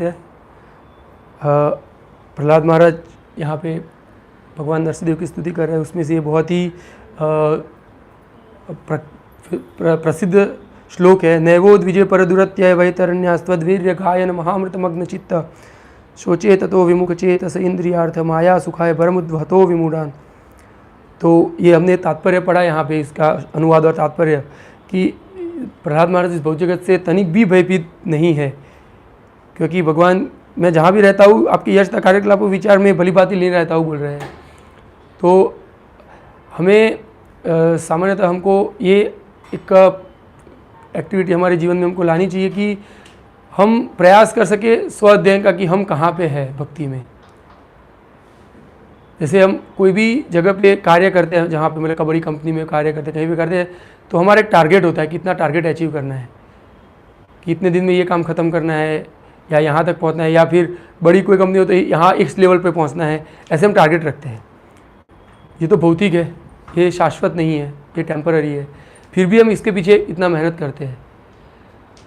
है। प्रहलाद महाराज यहाँ पे भगवान नरसिंहदेव की स्तुति कर रहे हैं। उसमें से ये बहुत ही प्रसिद्ध श्लोक है। नैवोद विजय पर दुरत्य वैतरण्यास्त्वद्वीर्य गायन महामृतमग्न चित्त शोचे ततो विमुख चेतस इंद्रियार्थ माया सुखाय भरमुद्वहतो विमूढ़ान। तो ये हमने तात्पर्य पढ़ा यहाँ पे, इसका अनुवाद और तात्पर्य कि प्रहलाद महाराज इस भौतिक जगत से तनिक भी भयभीत नहीं है, क्योंकि भगवान मैं जहाँ भी रहता हूँ आपके यश कार्यकलाप विचार में भली बात ही ले रहता हूँ बोल रहे हैं। तो हमें सामान्यतः हमको ये एक एक्टिविटी हमारे जीवन में हमको लानी चाहिए कि हम प्रयास कर सके स्व अध्ययन का कि हम कहाँ पे है भक्ति में। जैसे हम कोई भी जगह पे कार्य करते हैं, जहाँ पे मतलब बड़ी कंपनी में कार्य करते हैं, कहीं भी करते हैं, तो हमारा एक टारगेट होता है कि इतना टारगेट अचीव करना है, कि इतने दिन में ये काम ख़त्म करना है या यहाँ तक पहुँचना है, या फिर बड़ी कोई कंपनी हो तो यहाँ इस लेवल पे पहुँचना है। ऐसे हम टारगेट रखते हैं। ये तो भौतिक है, ये शाश्वत नहीं है, ये टेम्पररी है, फिर भी हम इसके पीछे इतना मेहनत करते हैं।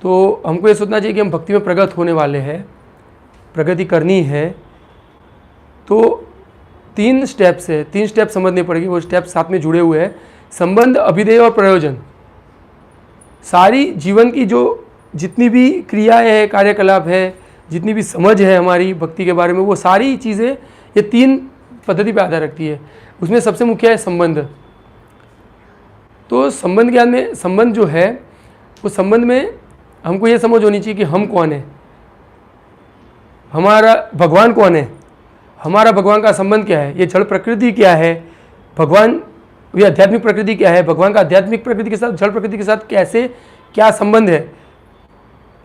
तो हमको ये सोचना चाहिए कि हम भक्ति में प्रगत होने वाले हैं, प्रगति करनी है। तो 3 स्टेप्स है, 3 स्टेप समझने पड़ेंगे। वो स्टेप साथ में जुड़े हुए हैं, संबंध, अभिधेय और प्रयोजन। सारी जीवन की जो जितनी भी क्रियाएं है, कार्यकलाप है, जितनी भी समझ है हमारी भक्ति के बारे में, वो सारी चीज़ें ये 3 पद्धति पे आधार रखती है। उसमें सबसे मुख्य है संबंध। तो संबंध ज्ञान में संबंध जो है, उस संबंध में हमको ये समझ होनी चाहिए कि हम कौन है, हमारा भगवान कौन है, हमारा भगवान का संबंध क्या है, ये जड़ प्रकृति क्या है, भगवान ये आध्यात्मिक प्रकृति क्या है, भगवान का आध्यात्मिक प्रकृति के साथ जड़ प्रकृति के साथ कैसे क्या संबंध है,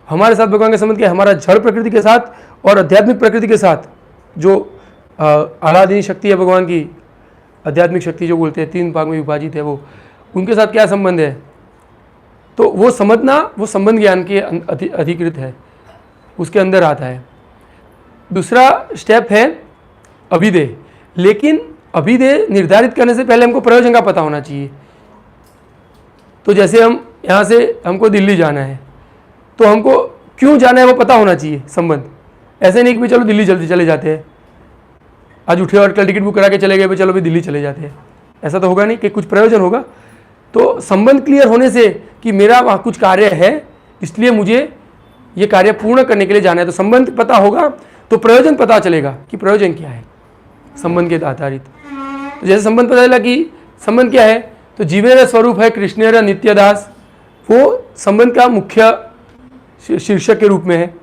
हमारे साथ भगवान का संबंध क्या है, हमारा जड़ प्रकृति के साथ और आध्यात्मिक प्रकृति के साथ जो आराधनीय शक्ति है भगवान की, आध्यात्मिक शक्ति जो बोलते हैं 3 भाग में विभाजित है, वो उनके साथ क्या संबंध है। तो वो समझना, वो संबंध ज्ञान के अधिकृत है, उसके अंदर आता है। दूसरा स्टेप है अभिधेय। लेकिन अभिधेय निर्धारित करने से पहले हमको प्रयोजन का पता होना चाहिए। तो जैसे हम यहाँ से हमको दिल्ली जाना है, तो हमको क्यों जाना है वो पता होना चाहिए संबंध। ऐसे नहीं कि भाई चलो दिल्ली जल्दी चले जाते हैं, आज उठे और कल टिकट बुक करा के चले गए, भाई चलो भी दिल्ली चले जाते हैं, ऐसा तो होगा नहीं, कि कुछ प्रयोजन होगा। तो संबंध क्लियर होने से कि मेरा वहाँ कुछ कार्य है, इसलिए मुझे ये कार्य पूर्ण करने के लिए जाना है, तो संबंध पता होगा तो प्रयोजन पता चलेगा कि प्रयोजन क्या है संबंध के आधारित। तो जैसे संबंध पता चला कि संबंध क्या है, तो जीवेर स्वरूप है कृष्णेर नित्यदास, वो संबंध का मुख्य शीर्षक के रूप में है।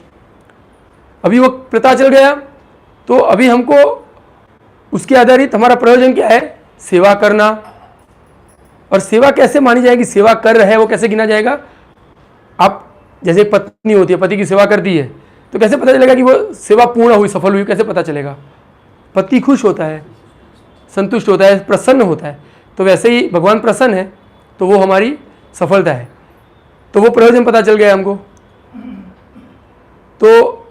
अभी वो पता चल गया, तो अभी हमको उसके आधारित हमारा प्रयोजन क्या है, सेवा करना। और सेवा कैसे मानी जाएगी, सेवा कर रहे हैं वो कैसे गिना जाएगा। आप जैसे पत्नी होती है, पति की सेवा करती है, तो कैसे पता चलेगा कि वो सेवा पूर्ण हुई, सफल हुई, कैसे पता चलेगा। पति खुश होता है, संतुष्ट होता है, प्रसन्न होता है। तो वैसे ही भगवान प्रसन्न है, तो वो हमारी सफलता है, तो वो प्रयोजन पता चल गया हमको। तो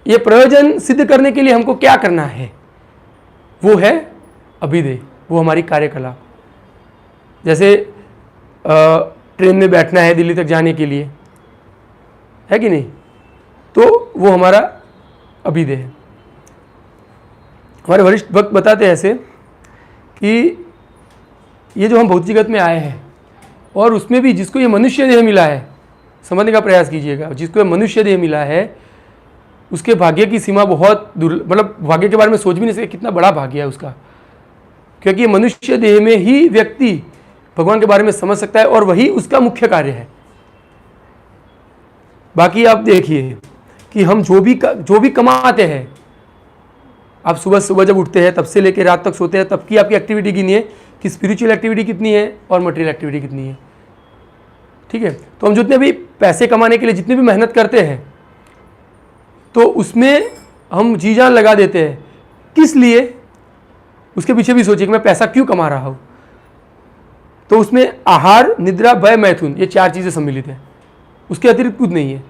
ये प्रयोजन सिद्ध करने के लिए हमको क्या करना है, वो है अभिधेय, वो हमारी कार्यकला। जैसे ट्रेन में बैठना है दिल्ली तक जाने के लिए, है कि नहीं, तो वो हमारा अभिधेय है। हमारे वरिष्ठ भक्त बताते हैं ऐसे कि ये जो हम भौतिक जगत में आए हैं, और उसमें भी जिसको ये मनुष्य देह मिला है, समझने का प्रयास कीजिएगा, जिसको ये मनुष्य देह मिला है उसके भाग्य की सीमा बहुत दूर, मतलब भाग्य के बारे में सोच भी नहीं सकते कितना बड़ा भाग्य है उसका, क्योंकि मनुष्य देह में ही व्यक्ति भगवान के बारे में समझ सकता है और वही उसका मुख्य कार्य है। बाकी आप देखिए कि हम जो भी कमाते हैं, आप सुबह सुबह जब उठते हैं तब से लेकर रात तक सोते हैं, तब की आपकी एक्टिविटी गिनिए कि स्पिरिचुअल एक्टिविटी कितनी है और मटेरियल एक्टिविटी कितनी है। ठीक है, तो हम जितने भी पैसे कमाने के लिए जितनी भी मेहनत करते हैं, तो उसमें हम जी जान लगा देते हैं, किस लिए, उसके पीछे भी सोचिए कि मैं पैसा क्यों कमा रहा हूँ। तो उसमें आहार, निद्रा, भय, मैथुन, ये 4 चीज़ें सम्मिलित हैं, उसके अतिरिक्त कुछ नहीं है।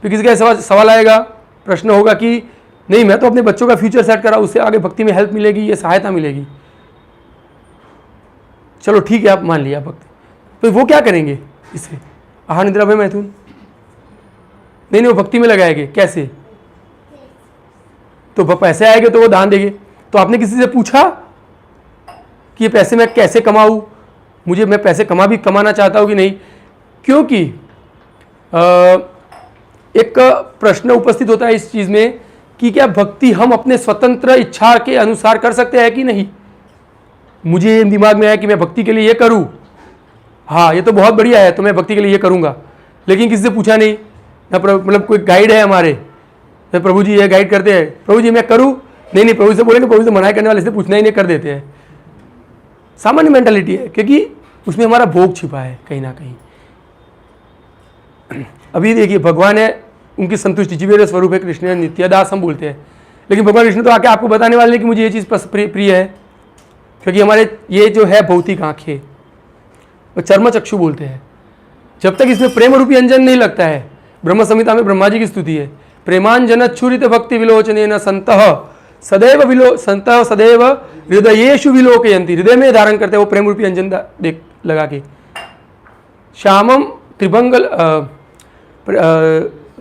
फिर किसी का सवाल आएगा, प्रश्न होगा कि नहीं मैं तो अपने बच्चों का फ्यूचर सेट करा, उससे आगे भक्ति में हेल्प मिलेगी, ये सहायता मिलेगी। चलो ठीक है, आप मान लिया भक्ति, तो वो क्या करेंगे इससे, आहार, निद्रा, भय, मैथुन, नहीं वो भक्ति में लगाएंगे। कैसे, तो पैसे आएंगे तो वो दान देंगे। तो आपने किसी से पूछा कि ये पैसे मैं कैसे कमाऊँ, मैं पैसे कमाना चाहता हूँ कि नहीं? क्योंकि एक प्रश्न उपस्थित होता है इस चीज़ में कि क्या भक्ति हम अपने स्वतंत्र इच्छा के अनुसार कर सकते हैं कि नहीं। मुझे दिमाग में आया कि मैं भक्ति के लिए ये करूं, हाँ ये तो बहुत बढ़िया है, तो मैं भक्ति के लिए ये करूंगा, लेकिन किसी से पूछा नहीं ना। मतलब कोई गाइड है हमारे, तो प्रभु जी ये गाइड करते हैं, प्रभु जी मैं करूं, नहीं प्रभु से बोलेंगे, प्रभु से मना करने वाले से पूछना ही नहीं, कर देते हैं। सामान्य मेंटालिटी है, क्योंकि उसमें हमारा भोग छिपा है कहीं ना कहीं। अभी देखिए भगवान है, उनकी संतुष्टि जीवेर स्वरूप है, कृष्ण नित्यदास हम बोलते हैं, लेकिन भगवान कृष्ण तो आके आपको बताने वाले हैं कि मुझे ये चीज़ प्रिय है, क्योंकि हमारे ये जो है भौतिक आंखें और चर्म चक्षु बोलते हैं, जब तक इसमें प्रेम रूपी अंजन नहीं लगता है। ब्रह्म संहिता में ब्रह्मा जी की स्तुति है, प्रेमांजन छुरित भक्ति विलोचन संतः सदैव हृदयेषु विलोकयंती, हृदय में धारण करते हैं वो प्रेम रूपी अंजन देख लगा के। श्यामम त्रिभंगल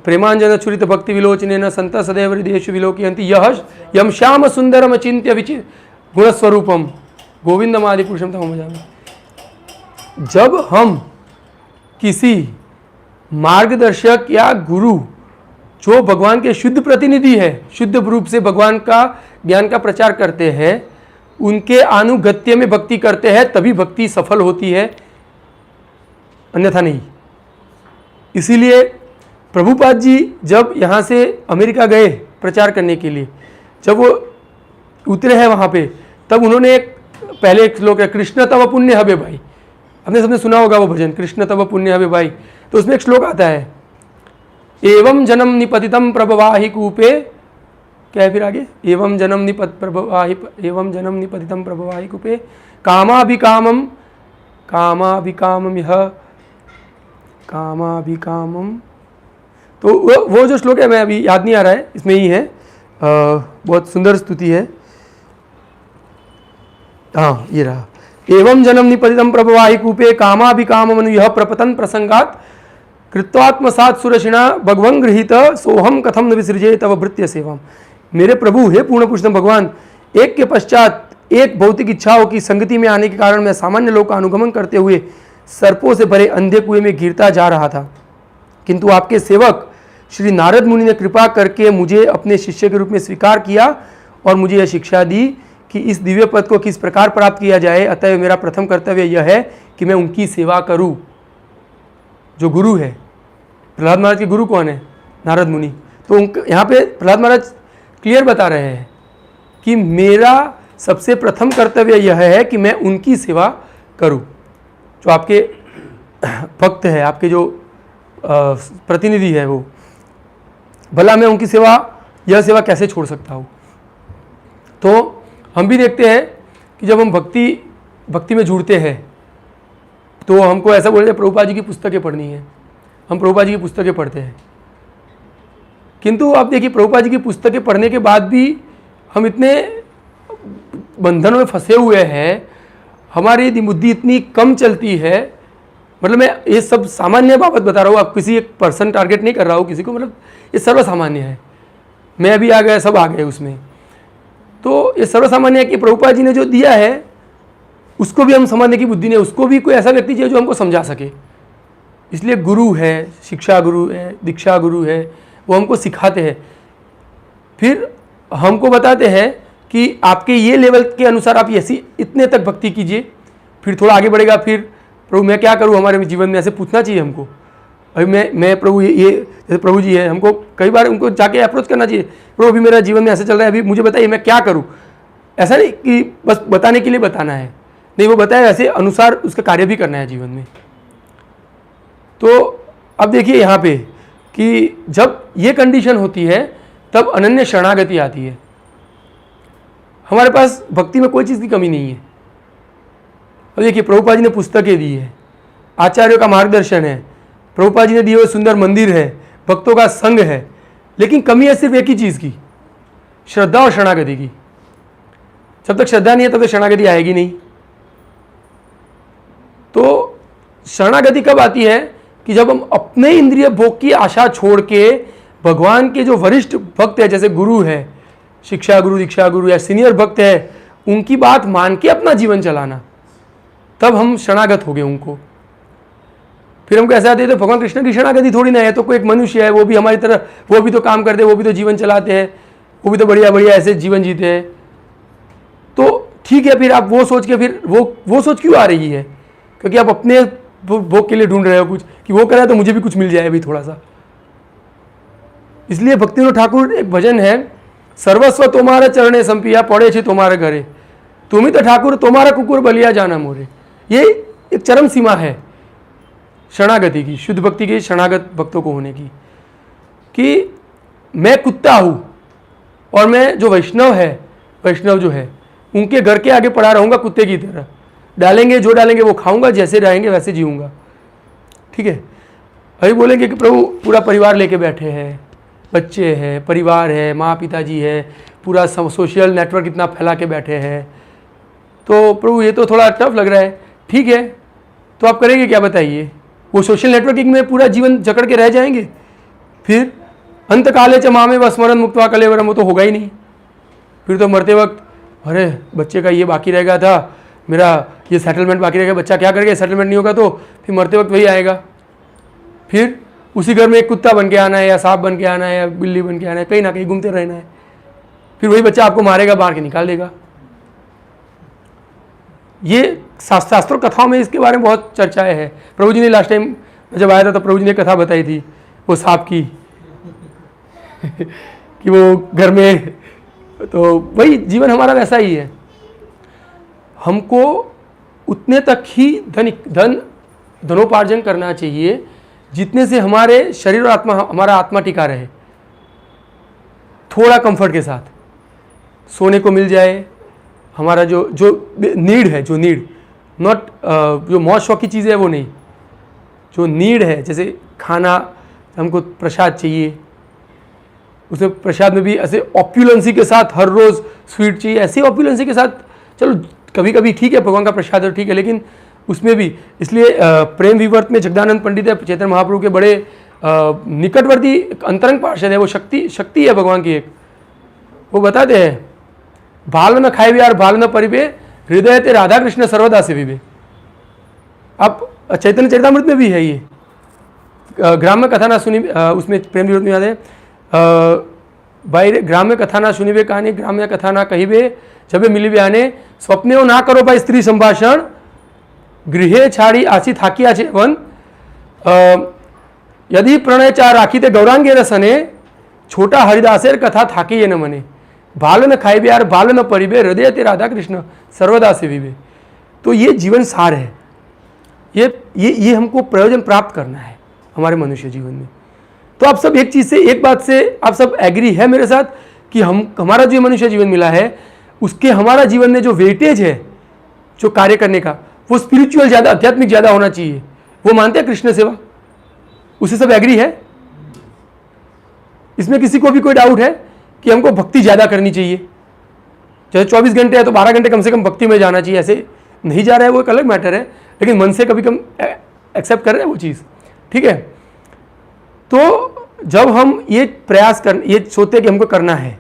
प्रेमांजन छुरित भक्ति विलोचन संतः सदैव हृदयेषु विलोकयंती यम श्याम सुंदरम अचिंत्य विचित गुणस्वरूपम गोविंदमादि पुरुषम तमो भजामि। जब हम किसी मार्गदर्शक या गुरु जो भगवान के शुद्ध प्रतिनिधि है, शुद्ध रूप से भगवान का ज्ञान का प्रचार करते हैं, उनके अनुगत्य में भक्ति करते हैं, तभी भक्ति सफल होती है, अन्यथा नहीं। इसीलिए प्रभुपाद जी जब यहाँ से अमेरिका गए प्रचार करने के लिए, जब वो उतरे हैं वहाँ पे, तब उन्होंने पहले एक श्लोक है, कृष्ण तव पुण्य हबे भाई, हमने सबने सुना होगा वो भजन, कृष्ण तव पुण्य हबे भाई। तो उसमें एक श्लोक आता है, एवं जन्म निपतितम प्रभवाहि कूपे, क्या है फिर आगे, एवं जन्म निपतितम प्रभवाहि कूपे कामाभिकामम। तो वो जो श्लोक है, मैं अभी याद नहीं आ रहा है, इसमें ही है, बहुत सुंदर स्तुति है। हाँ ये रहा, एवं जन्म निपतितम प्रभवाहि कूपे कामाभिकामम यह प्रपतन प्रसंगात कृत्वात्मसात सुरशिणा भगवं गृहीत सोहम कथम न विसृजे तव भृत्य सेवाम। मेरे प्रभु हे पूर्ण पुरुषोत्तम भगवान, एक के पश्चात एक भौतिक इच्छाओं की संगति में आने के कारण मैं सामान्य लोक का अनुगमन करते हुए सर्पों से भरे अंधे कुएं में गिरता जा रहा था, किंतु आपके सेवक श्री नारद मुनि ने कृपा करके मुझे अपने शिष्य के रूप में स्वीकार किया और मुझे यह शिक्षा दी कि इस दिव्य पद को किस प्रकार प्राप्त किया जाए। अतः मेरा प्रथम कर्तव्य यह है कि मैं उनकी सेवा करूं। जो गुरु है, प्रहलाद महाराज के गुरु कौन है? नारद मुनि। तो यहाँ पे प्रहलाद महाराज क्लियर बता रहे हैं कि मेरा सबसे प्रथम कर्तव्य यह है कि मैं उनकी सेवा करूं। जो आपके भक्त है, आपके जो प्रतिनिधि है, वो भला मैं उनकी सेवा, यह सेवा कैसे छोड़ सकता हूँ। तो हम भी देखते हैं कि जब हम भक्ति में जुड़ते हैं तो हमको ऐसा बोलते हैं प्रभुपाद जी की पुस्तकें पढ़नी है, हम प्रभुपाद जी की पुस्तकें पढ़ते हैं। किंतु आप देखिए प्रभुपाद जी की पुस्तकें पढ़ने के बाद भी हम इतने बंधनों में फंसे हुए हैं, हमारी बुद्धि इतनी कम चलती है। मतलब मैं ये सब सामान्य बाबत बता रहा हूँ, आप किसी एक पर्सन टारगेट नहीं कर रहा हूँ किसी को, मतलब ये सर्वसामान्य है। मैं अभी आ गया, सब आ गए उसमें। तो ये सर्वसामान्य है कि प्रभुपाद जी ने जो दिया है उसको भी हम समझने की बुद्धि नहीं, उसको भी कोई ऐसा व्यक्ति चाहिए जो हमको समझा सके। इसलिए गुरु है, शिक्षा गुरु है, दीक्षा गुरु है, वो हमको सिखाते हैं, फिर हमको बताते हैं कि आपके ये लेवल के अनुसार आप ऐसी इतने तक भक्ति कीजिए, फिर थोड़ा आगे बढ़ेगा, फिर प्रभु मैं क्या करूँ हमारे जीवन में, ऐसे पूछना चाहिए हमको। अभी मैं प्रभु ये जैसे प्रभु जी है, हमको कई बार उनको जाके अप्रोच करना चाहिए, प्रभु अभी मेरा जीवन में ऐसे चल रहा है, अभी मुझे बताइए मैं क्या करूँ। ऐसा नहीं कि बस बताने के लिए बताना है, नहीं, वो बताए ऐसे अनुसार उसका कार्य भी करना है जीवन में। तो अब देखिए यहाँ पे कि जब ये कंडीशन होती है तब अनन्य शरणागति आती है। हमारे पास भक्ति में कोई चीज़ की कमी नहीं है। अब देखिए प्रभुपाद जी ने पुस्तकें दी है, आचार्यों का मार्गदर्शन है, प्रभुपाद जी ने दिए हुए सुंदर मंदिर है, भक्तों का संग है, लेकिन कमी है सिर्फ एक ही चीज़ की, श्रद्धा और शरणागति की। जब तक श्रद्धा नहीं है तब तक शरणागति आएगी नहीं। तो शरणागति कब आती है कि जब हम अपने इंद्रिय भोग की आशा छोड़ के भगवान के जो वरिष्ठ भक्त है, जैसे गुरु है, शिक्षा गुरु, दीक्षा गुरु या सीनियर भक्त है, उनकी बात मान के अपना जीवन चलाना, तब हम शरणागत हो गए उनको। फिर हमको ऐसा आते हैं तो भगवान कृष्ण की शरणागति थोड़ी ना है, तो कोई एक मनुष्य है, वो भी हमारी तरह, वो भी तो काम करते हैं, वो भी तो जीवन चलाते हैं, वो भी तो बढ़िया बढ़िया ऐसे जीवन जीते हैं। तो ठीक है, फिर आप वो सोच के, फिर वो सोच क्यों आ रही है? क्योंकि आप अपने भोग के लिए ढूंढ रहे हो कुछ, कि वो करे तो मुझे भी कुछ मिल जाए अभी थोड़ा सा। इसलिए भक्तिविनोद ठाकुर एक भजन है, सर्वस्व तुम्हारे चरणे संपिया, पड़े छे तुम्हारे घरे, तुम ही तो ठाकुर तुम्हारा कुकुर बलिया जाना मोरे। ये एक चरम सीमा है शरणागति की, शुद्ध भक्ति के शरणागत भक्तों को होने की, कि मैं कुत्ता हूँ और मैं जो वैष्णव जो है उनके घर के आगे पड़ा रहूँगा कुत्ते की तरह, डालेंगे जो डालेंगे वो खाऊंगा, जैसे रहेंगे वैसे जीऊँगा। ठीक है, अभी बोलेंगे कि प्रभु पूरा परिवार लेके बैठे हैं, बच्चे हैं, परिवार है, माँ पिताजी है, पूरा सोशल नेटवर्क इतना फैला के बैठे हैं, तो प्रभु ये तो थोड़ा टफ लग रहा है। ठीक है, तो आप करेंगे क्या बताइए? वो सोशल नेटवर्किंग में पूरा जीवन जकड़ के रह जाएंगे? फिर अंत काले च मामे व स्मरण मुक्त्वा कलेवरम, वो तो होगा ही नहीं। फिर तो मरते वक्त, अरे बच्चे का ये बाकी रह गया था, मेरा ये सेटलमेंट बाकी रह गया, बच्चा क्या करेगा? सेटलमेंट नहीं होगा तो फिर मरते वक्त वही आएगा। फिर उसी घर में एक कुत्ता बन के आना है, या सांप बन के आना है, या बिल्ली बन के आना है, कहीं ना कहीं घूमते रहना है। फिर वही बच्चा आपको मारेगा, मार के निकाल देगा। ये शास्त्रों कथाओं में इसके बारे में बहुत चर्चाएं हैं। प्रभु जी ने लास्ट टाइम जब आया था तो प्रभु जी ने कथा बताई थी वो सांप की कि वो घर में, तो वही जीवन हमारा वैसा ही है। हमको उतने तक ही धनोपार्जन करना चाहिए जितने से हमारे शरीर और आत्मा, हमारा आत्मा टिका रहे, थोड़ा कंफर्ट के साथ सोने को मिल जाए। हमारा जो नीड है, जो नीड, नॉट जो मौज शौक की चीज़ है वो नहीं, जो नीड है, जैसे खाना, हमको प्रसाद चाहिए, उसमें प्रसाद में भी ऐसे ऑप्युलेंसी के साथ हर रोज़ स्वीट चाहिए, ऐसे ऑप्युलेंसी के साथ चलो कभी कभी ठीक है, भगवान का प्रसाद है ठीक है, लेकिन उसमें भी, इसलिए प्रेम विवर्त में जगदानंद पंडित है, चैतन्य महाप्रभु के बड़े निकटवर्ती अंतरंग पार्षद है, वो शक्ति है भगवान की एक। वो बताते हैं, भाल न खाए यार भाल न परिबे, हृदय ते राधा कृष्ण सर्वदा से विवे। अब चैतन्य चरितामृत में भी है ये, ग्राम्य कथा ना सुनी, उसमें प्रेम विवर्त में याद है, भाई ग्राम्य कथा ना सुनिबे कहानी, ग्राम्य कथा ना कहिबे, जबे मिलिबे आने, स्वप्ने ना करो भाई स्त्री संभाषण, गृहे छाड़ी आसी थाकिया छे वन, यदि प्रणय चा राखी ते गौरांगे रसने, छोटा हरिदासेर कथा थाकी ये न मने, भाल न खाइबे यार भाल न परिबे, हृदय ते राधा कृष्ण सर्वदा से विवे। तो ये जीवन सार है, ये हमको प्रयोजन प्राप्त करना है हमारे मनुष्य जीवन में। तो आप सब एक चीज़ से, एक बात से आप सब एग्री है मेरे साथ कि हमारा जो मनुष्य जीवन मिला है उसके, हमारा जीवन में जो वेटेज है जो कार्य करने का, वो स्पिरिचुअल ज़्यादा, आध्यात्मिक ज़्यादा होना चाहिए। वो मानते हैं कृष्ण सेवा, उसे सब एग्री है? इसमें किसी को भी कोई डाउट है कि हमको भक्ति ज़्यादा करनी चाहिए? जैसे 24 घंटे है तो 12 घंटे कम से कम भक्ति में जाना चाहिए, ऐसे नहीं जा रहा है वो एक अलग मैटर है, लेकिन मन से कभी कम एक्सेप्ट कर रहे हैं वो चीज़, ठीक है। तो जब हम ये प्रयास ये सोचते हैं कि हमको करना है,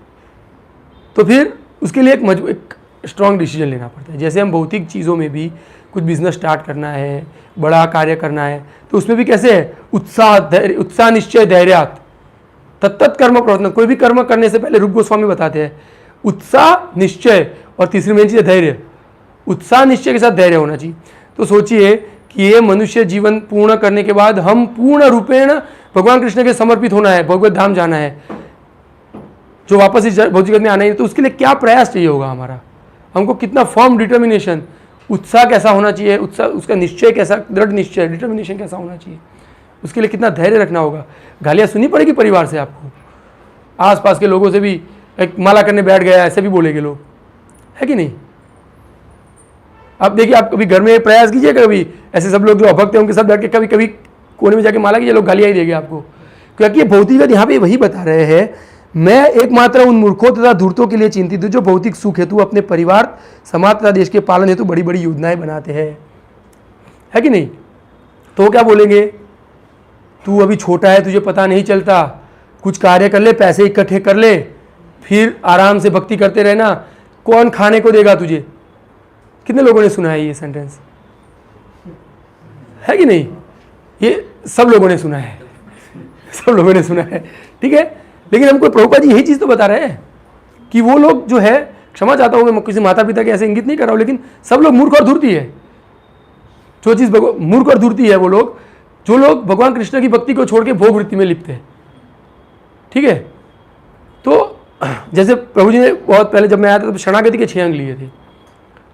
तो फिर उसके लिए एक स्ट्रॉन्ग डिसीजन लेना पड़ता है। जैसे हम भौतिक चीज़ों में भी कुछ बिजनेस स्टार्ट करना है, बड़ा कार्य करना है, तो उसमें भी कैसे है, उत्साह निश्चय धैर्यात तत्त कर्म प्रवर्तन। कोई भी कर्म करने से पहले रूप गोस्वामी बताते हैं उत्साह निश्चय, और तीसरी मेन चीज़ है धैर्य। उत्साह निश्चय के साथ धैर्य होना चाहिए। तो सोचिए कि ये मनुष्य जीवन पूर्ण करने के बाद हम पूर्ण रूपेण भगवान कृष्ण के समर्पित होना है, भगवत धाम जाना है, जो वापस इस भौतिक जगत में आना है, तो उसके लिए क्या प्रयास चाहिए होगा हमारा, हमको कितना फर्म डिटर्मिनेशन, उत्साह कैसा होना चाहिए, उत्साह उसका निश्चय कैसा, दृढ़ निश्चय, डिटर्मिनेशन कैसा होना चाहिए, उसके लिए कितना धैर्य रखना होगा। गालियाँ सुननी पड़ेगी परिवार से, आपको आसपास के लोगों से भी, एक माला करने बैठ गया ऐसे भी बोलेंगे लोग, है कि नहीं? आप देखिए, आप कभी घर में प्रयास कीजिए, कभी ऐसे सब लोग जो अभक्त हैं उनके साथ बैठ के कभी कभी कोने में जाके माला कीजिए, लोग गालियाँ ही देंगे आपको, क्योंकि ये भौतिक जगत यहाँ पे वही बता रहे हैं, मैं एकमात्र उन मूर्खों तथा धूर्तों के लिए चिंतित हूँ जो भौतिक सुख हेतु अपने परिवार, समाज तथा देश के पालन हेतु बड़ी बड़ी योजनाएं बनाते हैं, है कि नहीं? तो वो क्या बोलेंगे, तू अभी छोटा है, तुझे पता नहीं चलता, कुछ कार्य कर ले, पैसे इकट्ठे कर ले, फिर आराम से भक्ति करते रहना, कौन खाने को देगा तुझे। कितने लोगों ने सुना है ये सेंटेंस, है कि नहीं? ये सब लोगों ने सुना है, सब लोगों ने सुना है, ठीक है। लेकिन हमको प्रभुपाद जी यही चीज़ तो बता रहे हैं कि वो लोग जो है, क्षमा चाहता हूँ मैं किसी माता पिता के ऐसे इंगित नहीं कर रहा हूँ, लेकिन सब लोग मूर्ख और धूर्ती है। जो चीज़ मूर्ख और धूर्ती है वो लोग, जो लोग भगवान कृष्ण की भक्ति को छोड़ के भोग वृत्ति में लिप्त है, ठीक है। तो जैसे प्रभु जी ने बहुत पहले जब मैं आया था तो शरणागति के 6 अंग लिए थे।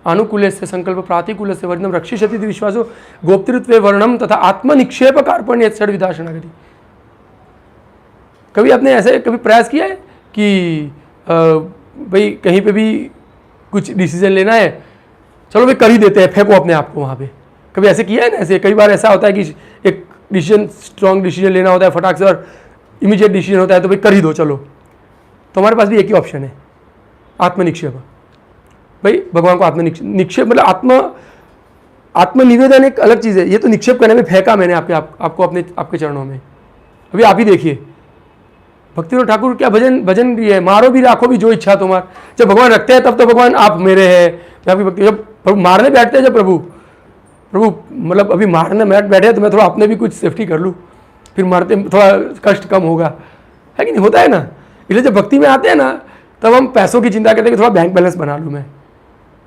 अनुकूल से संकल्प, प्रातिकूल से वर्णम, रक्षिषति विश्वासो, गोप्तृत्व वर्णम तथा आत्मनिक्षेप कार्पण्य षड विधा शरणागति। कभी आपने ऐसे कभी प्रयास किया है कि भाई कहीं पे भी कुछ डिसीजन लेना है, चलो भाई कर ही देते हैं, फेंको अपने आप को वहाँ पे। कभी ऐसे किया है ना? ऐसे कई बार ऐसा होता है कि एक डिसीजन, स्ट्रॉन्ग डिसीजन लेना होता है फटाक से, और इमीडिएट डिसीजन होता है तो भाई कर ही दो चलो। तो हमारे पास भी एक ही ऑप्शन है, आत्मनिक्षेप। भाई भगवान को आत्मनिक्षेप मतलब आत्मनिवेदन एक अलग चीज़ है। ये तो निक्षेप करने में फेंका मैंने आपको आपके चरणों में। अभी आप ही देखिए भक्तिविनोद ठाकुर क्या भजन भी है, मारो भी राखो भी जो इच्छा तुम्हार। जब भगवान रखते हैं तब तो भगवान आप मेरे हैं, आपकी भक्ति। जब प्रभु मारने बैठते हैं, जब प्रभु मतलब अभी मारने बैठे हैं तो मैं थोड़ा अपने भी कुछ सेफ्टी कर लूँ, फिर मारते थोड़ा कष्ट कम होगा, है कि नहीं? होता है ना। इसलिए जब भक्ति में आते हैं ना तब हम पैसों की चिंता करते हैं कि थोड़ा बैंक बैलेंस बना लूँ मैं।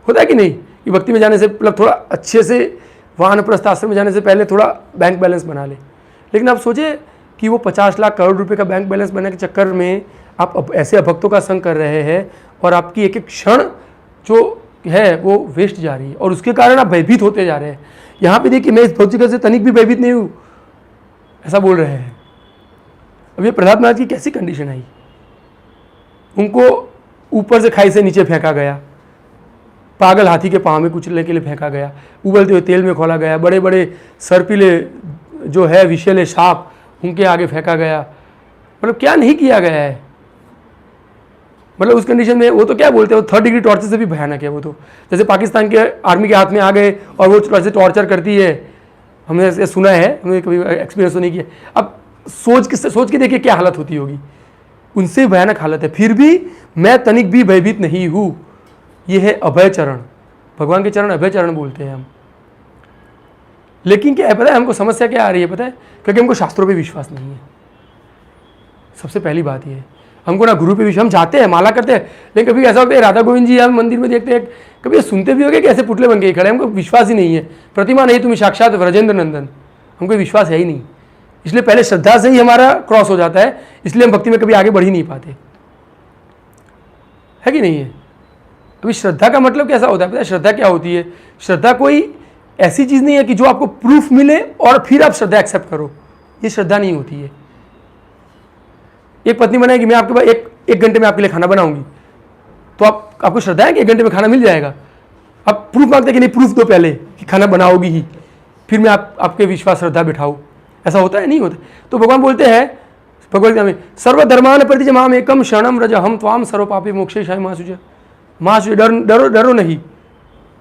होता है कि नहीं कि भक्ति में जाने से मतलब थोड़ा अच्छे से वानप्रस्थ आश्रम में जाने से पहले थोड़ा बैंक बैलेंस बना ले। लेकिन आप सोचिए कि वो 50 लाख करोड़ रुपए का बैंक बैलेंस बनाने के चक्कर में आप ऐसे अभक्तों का संग कर रहे हैं और आपकी एक एक क्षण जो है वो वेस्ट जा रही है, और उसके कारण आप भयभीत होते जा रहे हैं। यहाँ पे देखिए मैं इस भौतिक से तनिक भी भयभीत नहीं हूँ, ऐसा बोल रहे हैं। अब ये प्रहलाद महाराज की कैसी कंडीशन आई, उनको ऊपर से खाई से नीचे फेंका गया, पागल हाथी के पाँव में कुचलने के लिए फेंका गया, उबलते हुए तेल में खोला गया, बड़े बड़े सर्पिले जो है विषैले सांप उनके आगे फेंका गया। मतलब क्या नहीं किया गया है। मतलब उस कंडीशन में वो तो क्या बोलते हैं, वो 3rd डिग्री टॉर्चर से भी भयानक है वो तो। जैसे पाकिस्तान के आर्मी के हाथ में आ गए और वो ऐसे टॉर्चर करती है, हमने ऐसे सुना है, हमने कभी एक्सपीरियंस तो नहीं किया। अब सोच के देखिए क्या हालत होती होगी, उनसे भयानक हालत है। फिर भी मैं तनिक भी भयभीत नहीं हूँ। ये है अभय चरण, भगवान के चरण अभय चरण बोलते हैं हम। लेकिन क्या है पता है हमको समस्या क्या आ रही है पता है? क्योंकि हमको शास्त्रों पे विश्वास नहीं है। सबसे पहली बात ये है, हमको ना गुरु पे विश्वास, हम जाते हैं माला करते हैं, लेकिन कभी ऐसा होता है राधा गोविंद जी हम मंदिर में देखते हैं, कभी सुनते भी होंगे कि ऐसे पुतले बन के खड़े, हमको विश्वास ही नहीं है। प्रतिमा नहीं तुम्हें साक्षात व्रजेंद्र नंदन, हमको विश्वास है ही नहीं। इसलिए पहले श्रद्धा से ही हमारा क्रॉस हो जाता है, इसलिए हम भक्ति में कभी आगे बढ़ ही नहीं पाते, है कि नहीं है? अभी श्रद्धा का मतलब कैसा होता है पता है? श्रद्धा क्या होती है? श्रद्धा कोई ऐसी चीज़ नहीं है कि जो आपको प्रूफ मिले और फिर आप श्रद्धा एक्सेप्ट करो, ये श्रद्धा नहीं होती है। एक पत्नी बनाएगी, मैं आपके पास एक घंटे में आपके लिए खाना बनाऊंगी, तो आपको श्रद्धा है कि 1 घंटे में खाना मिल जाएगा? आप प्रूफ मांगते हैं कि नहीं, प्रूफ दो पहले कि खाना बनाओगी ही, फिर मैं आपके विश्वास श्रद्धा बिठाऊँ। ऐसा होता है? नहीं होता। तो भगवान बोलते हैं भगवद्गीता में, सर्वधर्मान परित्यज्य माम एकम शरणम व्रज हम त्वाम सर्व पापी मोक्षयिष्यामि मा शुचः। माँ शुचः, डरो नहीं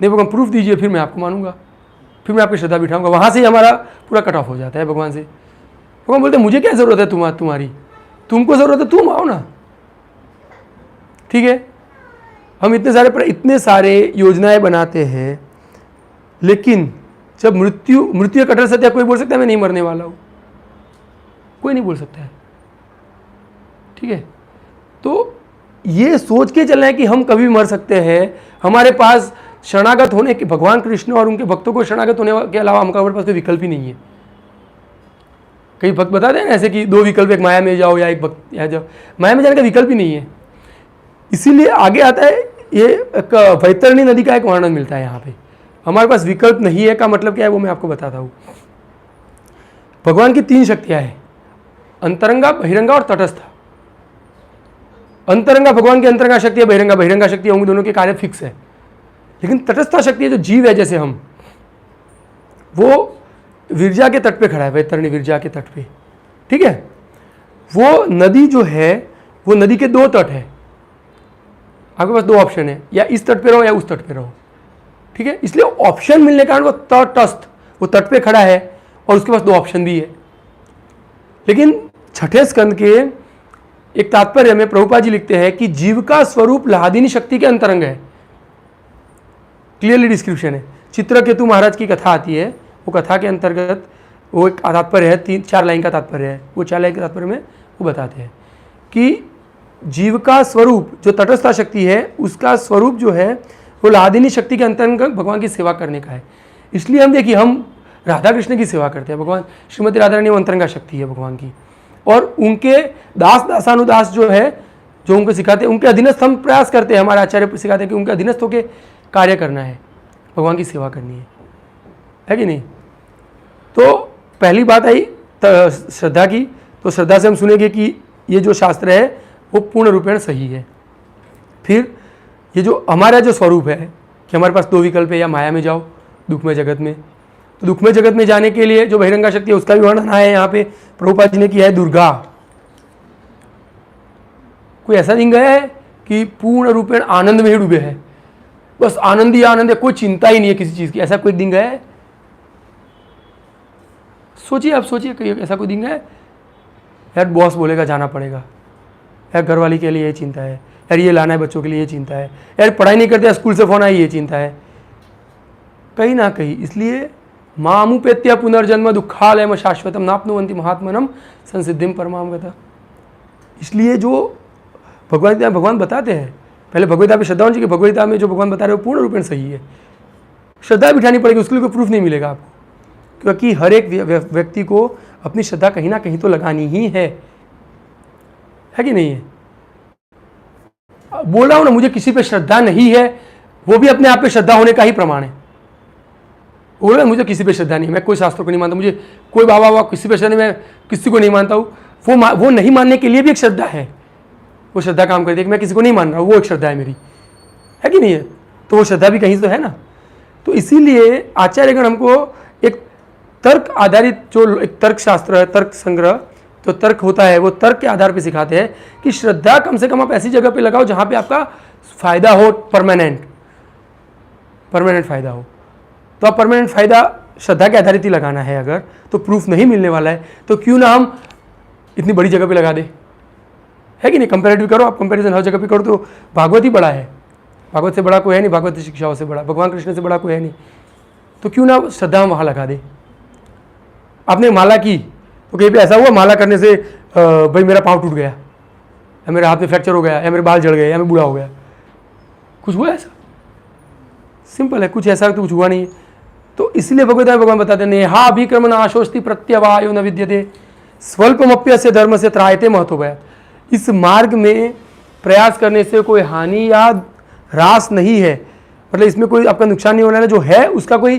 भगवान प्रूफ दीजिए फिर मैं आपको मानूंगा, फिर मैं आपकी श्रद्धा बिठाऊंगा। वहाँ से ही हमारा पूरा कट ऑफ हो जाता है भगवान से। भगवान बोलते हैं मुझे क्या ज़रूरत है तुम्हारी, तुमको ज़रूरत है तुम आओ ना, ठीक है। हम इतने सारे योजनाएं बनाते हैं, लेकिन जब मृत्यु कठोर सत्य, कोई बोल सकता है मैं नहीं मरने वाला हूँ? कोई नहीं बोल सकता है, ठीक है। तो ये सोच के चलना है कि हम कभी मर सकते हैं। हमारे पास शरणागत होने के, भगवान कृष्ण और उनके भक्तों को शरणागत होने के अलावा हमारे पास कोई विकल्प ही नहीं है। कई भक्त बताते हैं ना ऐसे कि 2 विकल्प, एक माया में जाओ या एक भक्त यहाँ जाओ। माया में जाने का विकल्प ही नहीं है। इसीलिए आगे आता है ये एक वैतरणी नदी का एक वर्णन मिलता है यहाँ पे। हमारे पास विकल्प नहीं है का मतलब क्या है वो मैं आपको बताता हूँ। भगवान की 3 शक्तियाँ हैं, अंतरंगा, बहिरंगा और तटस्थ। अंतरंगा भगवान की अंतरंगा शक्ति है, बहिरंगा शक्ति होंगे, दोनों के कार्य फिक्स है। लेकिन तटस्थ शक्ति है जो जीव है, जैसे हम, वो विरजा के तट पे खड़ा है, वैतरणी विरजा के तट पे, ठीक है। वो नदी जो है वो नदी के 2 तट है, आपके पास 2 ऑप्शन है, या इस तट पे रहो या उस तट पे रहो, ठीक है। इसलिए ऑप्शन मिलने के कारण वो तटस्थ, वो तट पे खड़ा है और उसके पास 2 ऑप्शन भी है। लेकिन 6ठे स्कंद के एक तात्पर्य में प्रभुपाद जी लिखते हैं कि जीव का स्वरूप लादिनी शक्ति के अंतरंग है। क्लियरली डिस्क्रिप्शन है। चित्रकेतु महाराज की कथा आती है, वो कथा के अंतर्गत वो एक तात्पर्य है, 3-4 लाइन का तात्पर्य है। वो 4 लाइन के तात्पर्य में वो बताते हैं कि जीव का स्वरूप जो तटस्थ शक्ति है, उसका स्वरूप जो है वो लादिनी शक्ति के अंतर्गत भगवान की सेवा करने का है। इसलिए हम देखिए, हम राधा कृष्ण की सेवा करते हैं। भगवान श्रीमती राधा रानी अंतरंगा शक्ति है भगवान की, और उनके दासानुदास जो है, जो उनको सिखाते हैं, उनके अधीनस्थ हम प्रयास करते हैं। हमारे आचार्य सिखाते हैं कि उनके अधीनस्थ होकर कार्य करना है, भगवान की सेवा करनी है कि नहीं। तो पहली बात आई श्रद्धा की, तो श्रद्धा से हम सुनेंगे कि ये जो शास्त्र है वो पूर्ण रूपेण सही है। फिर ये जो हमारा जो स्वरूप है कि हमारे पास 2 विकल्प है, या माया में जाओ, दुखमय जगत में। तो दुखमय जगत में जाने के लिए जो बहिरंगा शक्ति है उसका भी वर्णन है यहाँ पे प्रभुपाद जी ने किया है, दुर्गा। कोई ऐसा दिन गया है कि पूर्ण रूपेण आनंद में ही डूबे है, बस आनंद ही आनंद है, कोई चिंता ही नहीं है किसी चीज़ की। ऐसा कोई दिन गया है? सोचिए, आप सोचिए, ऐसा कोई दिन गया है? यार बॉस बोलेगा जाना पड़ेगा, यार घरवाली के लिए ये चिंता है, यार ये लाना है बच्चों के लिए ये चिंता है, यार पढ़ाई नहीं करते स्कूल से फोन आई ये चिंता है, कहीं ना कहीं। इसलिए मामुपेत्य पुनर्जन्म दुखालयम शाश्वतम नाप्नुवन्ति महात्मनम संसिद्धिम परमाम गता। इसलिए जो भगवान बताते हैं, पहले भगवद्गीता में श्रद्धा होनी चाहिए। भगवद्गीता में जो भगवान बता रहे हो पूर्ण रूपेण सही है। श्रद्धा बिठानी पड़ेगी, उसके लिए कोई प्रूफ नहीं मिलेगा आपको, क्योंकि हर एक व्यक्ति को अपनी श्रद्धा कहीं ना कहीं तो लगानी ही है कि नहीं है। बोल रहा हूं ना, मुझे किसी पे श्रद्धा नहीं है, वो भी अपने आप पे श्रद्धा होने का ही प्रमाण है। बोल रहा मुझे किसी पे श्रद्धा नहीं है, मैं कोई शास्त्रों को नहीं मानता, मुझे कोई बाबा किसी पे श्रद्धा नहीं, मैं किसी को नहीं मानता हूँ, वो नहीं मानने के लिए भी एक श्रद्धा है। वो श्रद्धा काम करती है कि मैं किसी को नहीं मान रहा हूँ, वो एक श्रद्धा है मेरी, है कि नहीं है। तो वो श्रद्धा भी कहीं तो है ना। तो इसीलिए आचार्यगण हमको एक तर्क आधारित, जो एक तर्क शास्त्र है, तर्क संग्रह जो तर्क होता है, वो तर्क के आधार पर सिखाते हैं कि श्रद्धा कम से कम आप ऐसी जगह पे लगाओ जहाँ पे आपका फायदा हो, परमानेंट फायदा हो। तो आप परमानेंट फायदा श्रद्धा के आधारित ही लगाना है। अगर तो प्रूफ नहीं मिलने वाला है तो क्यों ना हम इतनी बड़ी जगह पे लगा दे, है कि नहीं। कंपैरेटिव करो आप, कंपैरिजन हर जगह पे करो तो भागवत ही बड़ा है, भागवत से बड़ा कोई है नहीं, भागवत शिक्षाओं से बड़ा, भगवान कृष्ण से बड़ा कोई है नहीं। तो क्यों ना श्रद्धा हम वहाँ लगा दे। आपने माला की तो कहीं पे ऐसा हुआ माला करने से भाई मेरा पाँव टूट गया, या मेरे हाथ में फ्रैक्चर हो गया, या मेरे बाल जड़ गए, या मैं बूढ़ा हो गया, कुछ हुआ ऐसा? सिंपल है, कुछ ऐसा तो कुछ हुआ नहीं। तो इसलिए भगवान बताते हैं, नेहा अभिक्रमण आशोस्ति प्रत्यवायो न विद्यते स्वल्पमप्य से धर्म से त्रायते महत्व भया। इस मार्ग में प्रयास करने से कोई हानि या ह्रास नहीं है, मतलब इसमें कोई आपका नुकसान नहीं होने वाला, जो है उसका भी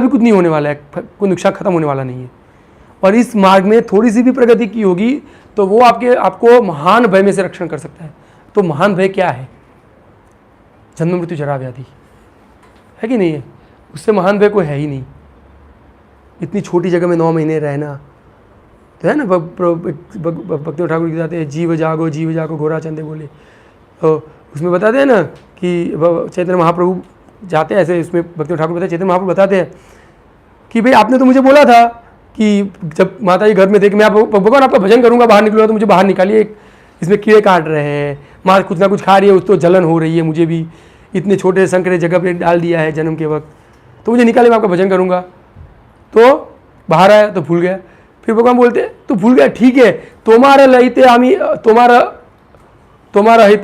कुछ नहीं होने वाला है, कोई नुकसान खत्म होने वाला नहीं है। और इस मार्ग में थोड़ी सी भी प्रगति की होगी तो वो आपको महान भय में से रक्षण कर सकता है। तो महान भय क्या है? जन्म मृत्यु जरा व्याधि, है कि नहीं है। उससे महान भय कोई है ही नहीं। इतनी छोटी जगह में 9 महीने रहना तो है ना। भक्ति ठाकुर की बताते हैं, जीव जागो घोड़ा चंदे बोले। तो उसमें बताते हैं ना कि चैतन्य महाप्रभु जाते हैं ऐसे, उसमें भक्ति ठाकुर बताते हैं, चैतन्य महाप्रभु बताते हैं कि भाई आपने तो मुझे बोला था कि जब माता जी घर में थे कि मैं भगवान आपका भजन करूंगा, बाहर निकलूंगा, तो मुझे बाहर निकालिए, इसमें कीड़े काट रहे हैं, माँ कुछ ना कुछ खा रही है, उस तो जलन हो रही है, मुझे भी इतने छोटे संकरे जगह पे डाल दिया है जन्म के वक्त, तो मुझे निकाले, मैं आपका भजन करूंगा। तो बाहर आया तो भूल गया। फिर भगवान बोलते तो भूल गया, ठीक है, तुम्हारा हिते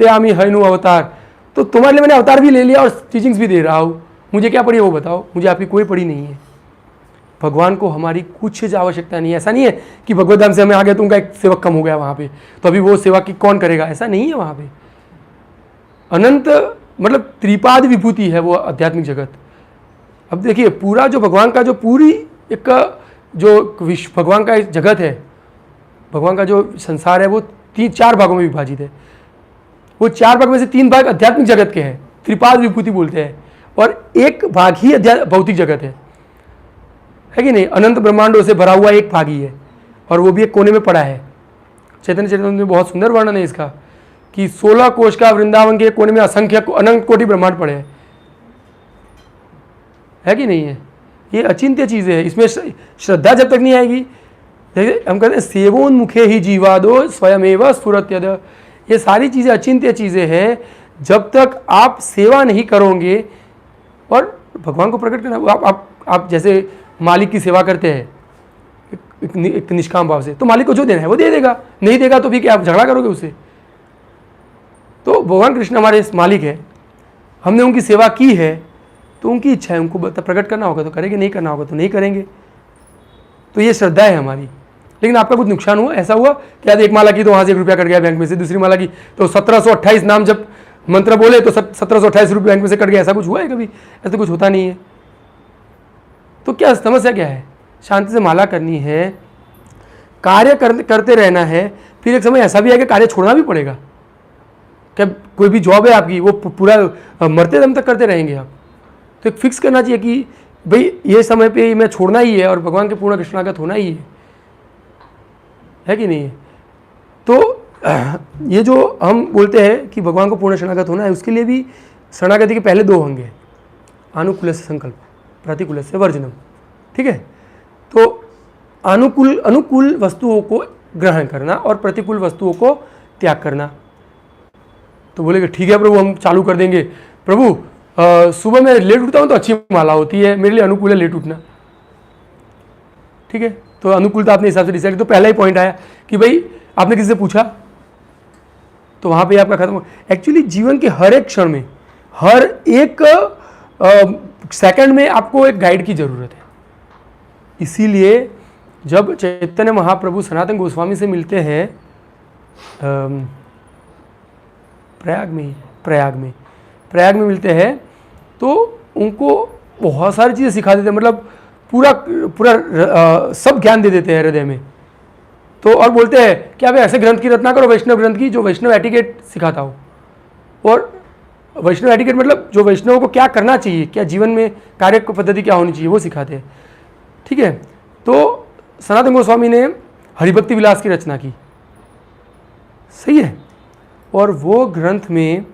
आमी हैनु अवतार, तो तुम्हारे लिए मैंने अवतार भी ले लिया और टीचिंग्स भी दे रहा हूँ, मुझे क्या पड़ी वो बताओ। मुझे आपकी कोई पड़ी नहीं है। भगवान को हमारी कुछ आवश्यकता नहीं है। ऐसा नहीं है कि भगवत धाम से हमें आ गया तो उनका एक सेवक कम हो गया वहाँ पे, तो अभी वो सेवा की कौन करेगा, ऐसा नहीं है। वहाँ पे अनंत मतलब त्रिपाद विभूति है वो आध्यात्मिक जगत। अब देखिए पूरा जो भगवान का जो पूरी एक जो विश्व भगवान का एक जगत है, भगवान का जो संसार है वो 3-4 भागों में विभाजित है। वो 4 भाग में से 3 भाग आध्यात्मिक जगत के हैं, त्रिपाद विभूति बोलते हैं, और 1 भाग ही भौतिक जगत है कि नहीं। अनंत ब्रह्मांडों से भरा हुआ 1 भाग ही है, और वो भी एक कोने में पड़ा है। चैतन्य चरितामृत में बहुत सुंदर वर्णन है इसका कि 16 कोश का वृंदावन के कोने में असंख्य अनंत कोटि ब्रह्मांड पड़े हैं, है कि नहीं है। ये अचिंत्य चीज़ें हैं। इसमें श्रद्धा जब तक नहीं आएगी, जैसे हम कहते हैं सेवोन्मुखे ही जीवादो स्वयमेव स्फुरत्यद, ये सारी चीज़ें अचिंत्य चीज़ें हैं। जब तक आप सेवा नहीं करोगे और भगवान को प्रकट करना, आप जैसे मालिक की सेवा करते हैं एक निष्काम भाव से, तो मालिक को जो देना है वो दे देगा, नहीं देगा तो भी क्या आप झगड़ा करोगे उससे? तो भगवान कृष्ण हमारे मालिक है, हमने उनकी सेवा की है तो उनकी इच्छा है, उनको प्रकट करना होगा तो करेंगे, नहीं करना होगा तो नहीं करेंगे। तो ये श्रद्धा है हमारी। लेकिन आपका कुछ नुकसान हुआ, ऐसा हुआ कि आज एक माला की तो वहाँ से 1 रुपया कट गया बैंक में से, दूसरी माला की तो 1728 नाम जब मंत्र बोले तो 1728 रुपये बैंक में से कट गया, ऐसा कुछ हुआ है कभी? ऐसा कुछ होता नहीं है। तो क्या समस्या क्या है? शांति से माला करनी है, कार्य करते रहना है। फिर एक समय ऐसा भी है कि कार्य छोड़ना भी पड़ेगा। क्या कोई भी जॉब है आपकी, वो पूरा मरते दम तक करते रहेंगे आप? तो एक फिक्स करना चाहिए कि भाई ये समय पे मैं छोड़ना ही है और भगवान के पूर्ण कृष्णागत होना ही है कि नहीं है? तो ये जो हम बोलते हैं कि भगवान को पूर्ण शरणागत होना है, उसके लिए भी शरणागति के पहले 2 अंग हैं, अनुकूल से संकल्प, प्रतिकूल से वर्जनम। ठीक है? तो अनुकूल वस्तुओं को ग्रहण करना और प्रतिकूल वस्तुओं को त्याग करना। तो बोलेगे ठीक है प्रभु, हम चालू कर देंगे। प्रभु सुबह मैं लेट उठता हूँ तो अच्छी माला होती है, मेरे लिए अनुकूल है लेट उठना। ठीक है? तो अनुकूलता अपने हिसाब से डिसाइड। तो पहला ही पॉइंट आया कि भाई आपने किसी से पूछा तो वहाँ पे आपका खत्म हो। एक्चुअली जीवन के हर एक क्षण में, हर एक सेकंड में आपको एक गाइड की ज़रूरत है। इसीलिए जब चैतन्य महाप्रभु सनातन गोस्वामी से मिलते हैं प्रयाग में मिलते हैं, तो उनको बहुत सारी चीज़ें सिखा देते हैं, मतलब पूरा सब ज्ञान दे देते हैं हृदय में। तो और बोलते हैं कि आप ऐसे ग्रंथ की रचना करो, वैष्णव ग्रंथ की, जो वैष्णव एटिकेट सिखाता हो। और वैष्णव एटिकेट मतलब जो वैष्णव को क्या करना चाहिए, क्या जीवन में कार्य पद्धति क्या होनी चाहिए, वो सिखाते हैं। ठीक है? तो सनातन गोस्वामी ने हरिभक्ति विलास की रचना की, सही है। और वो ग्रंथ में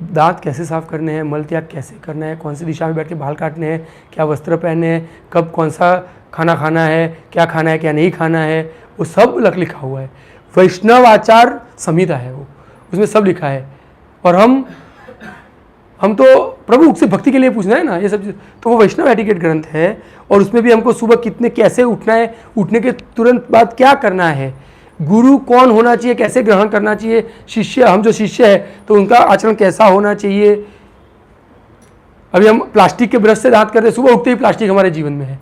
दांत कैसे साफ करने हैं, मल त्याग कैसे करना है, कौन सी दिशा में बैठ के बाल काटने हैं, क्या वस्त्र पहनने हैं, कब कौन सा खाना खाना है, क्या खाना है क्या नहीं खाना है, वो सब लिखा हुआ है। वैष्णव आचार संहिता है वो, उसमें सब लिखा है। और हम तो प्रभु से भक्ति के लिए पूछना है ना ये सब चीज़, तो वो वैष्णव एटिकेट ग्रंथ है। और उसमें भी हमको सुबह कितने कैसे उठना है, उठने के तुरंत बाद क्या करना है, गुरु कौन होना चाहिए, कैसे ग्रहण करना चाहिए, शिष्य, हम जो शिष्य है तो उनका आचरण कैसा होना चाहिए। अभी हम प्लास्टिक के ब्रश से दांत करते हैं, सुबह उठते ही प्लास्टिक हमारे जीवन में है,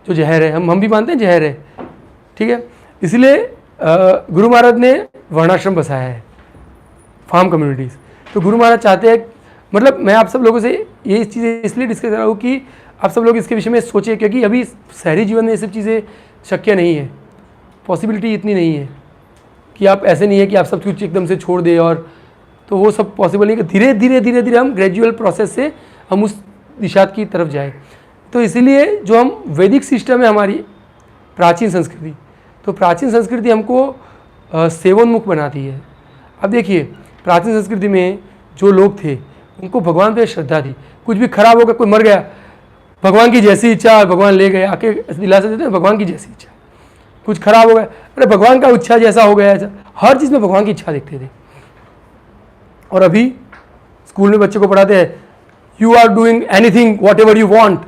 जो जहर है, हम भी मानते हैं जहर है। ठीक है? इसलिए गुरु महाराज ने वर्णाश्रम बसाया है, फार्म कम्युनिटीज़। तो गुरु महाराज चाहते हैं, मतलब मैं आप सब लोगों से ये चीज़ें इसलिए डिस्कस कर रहा हूँ कि आप सब लोग इसके विषय में सोचिए, क्योंकि अभी शहरी जीवन में ये सब चीज़ें शक्य नहीं है, पॉसिबिलिटी इतनी नहीं है कि आप ऐसे नहीं है कि आप सब कुछ एकदम से छोड़ दें, और तो वो सब पॉसिबल नहीं कि धीरे धीरे हम ग्रेजुअल प्रोसेस से हम उस दिशा की तरफ जाए। तो इसीलिए जो हम वैदिक सिस्टम है हमारी प्राचीन संस्कृति, तो प्राचीन संस्कृति हमको सेवोन्मुख बनाती है। अब देखिए प्राचीन संस्कृति में जो लोग थे उनको भगवान पे श्रद्धा थी। कुछ भी खराब हो गया, कोई मर गया, भगवान की जैसी इच्छा, भगवान ले गए, आके दिलासा देते हैं भगवान की जैसी इच्छा। कुछ खराब हो गया, अरे भगवान का इच्छा जैसा हो गया, ऐसा हर चीज़ में भगवान की इच्छा देखते थे। और अभी स्कूल में बच्चे को पढ़ाते हैं, you are doing anything whatever you want.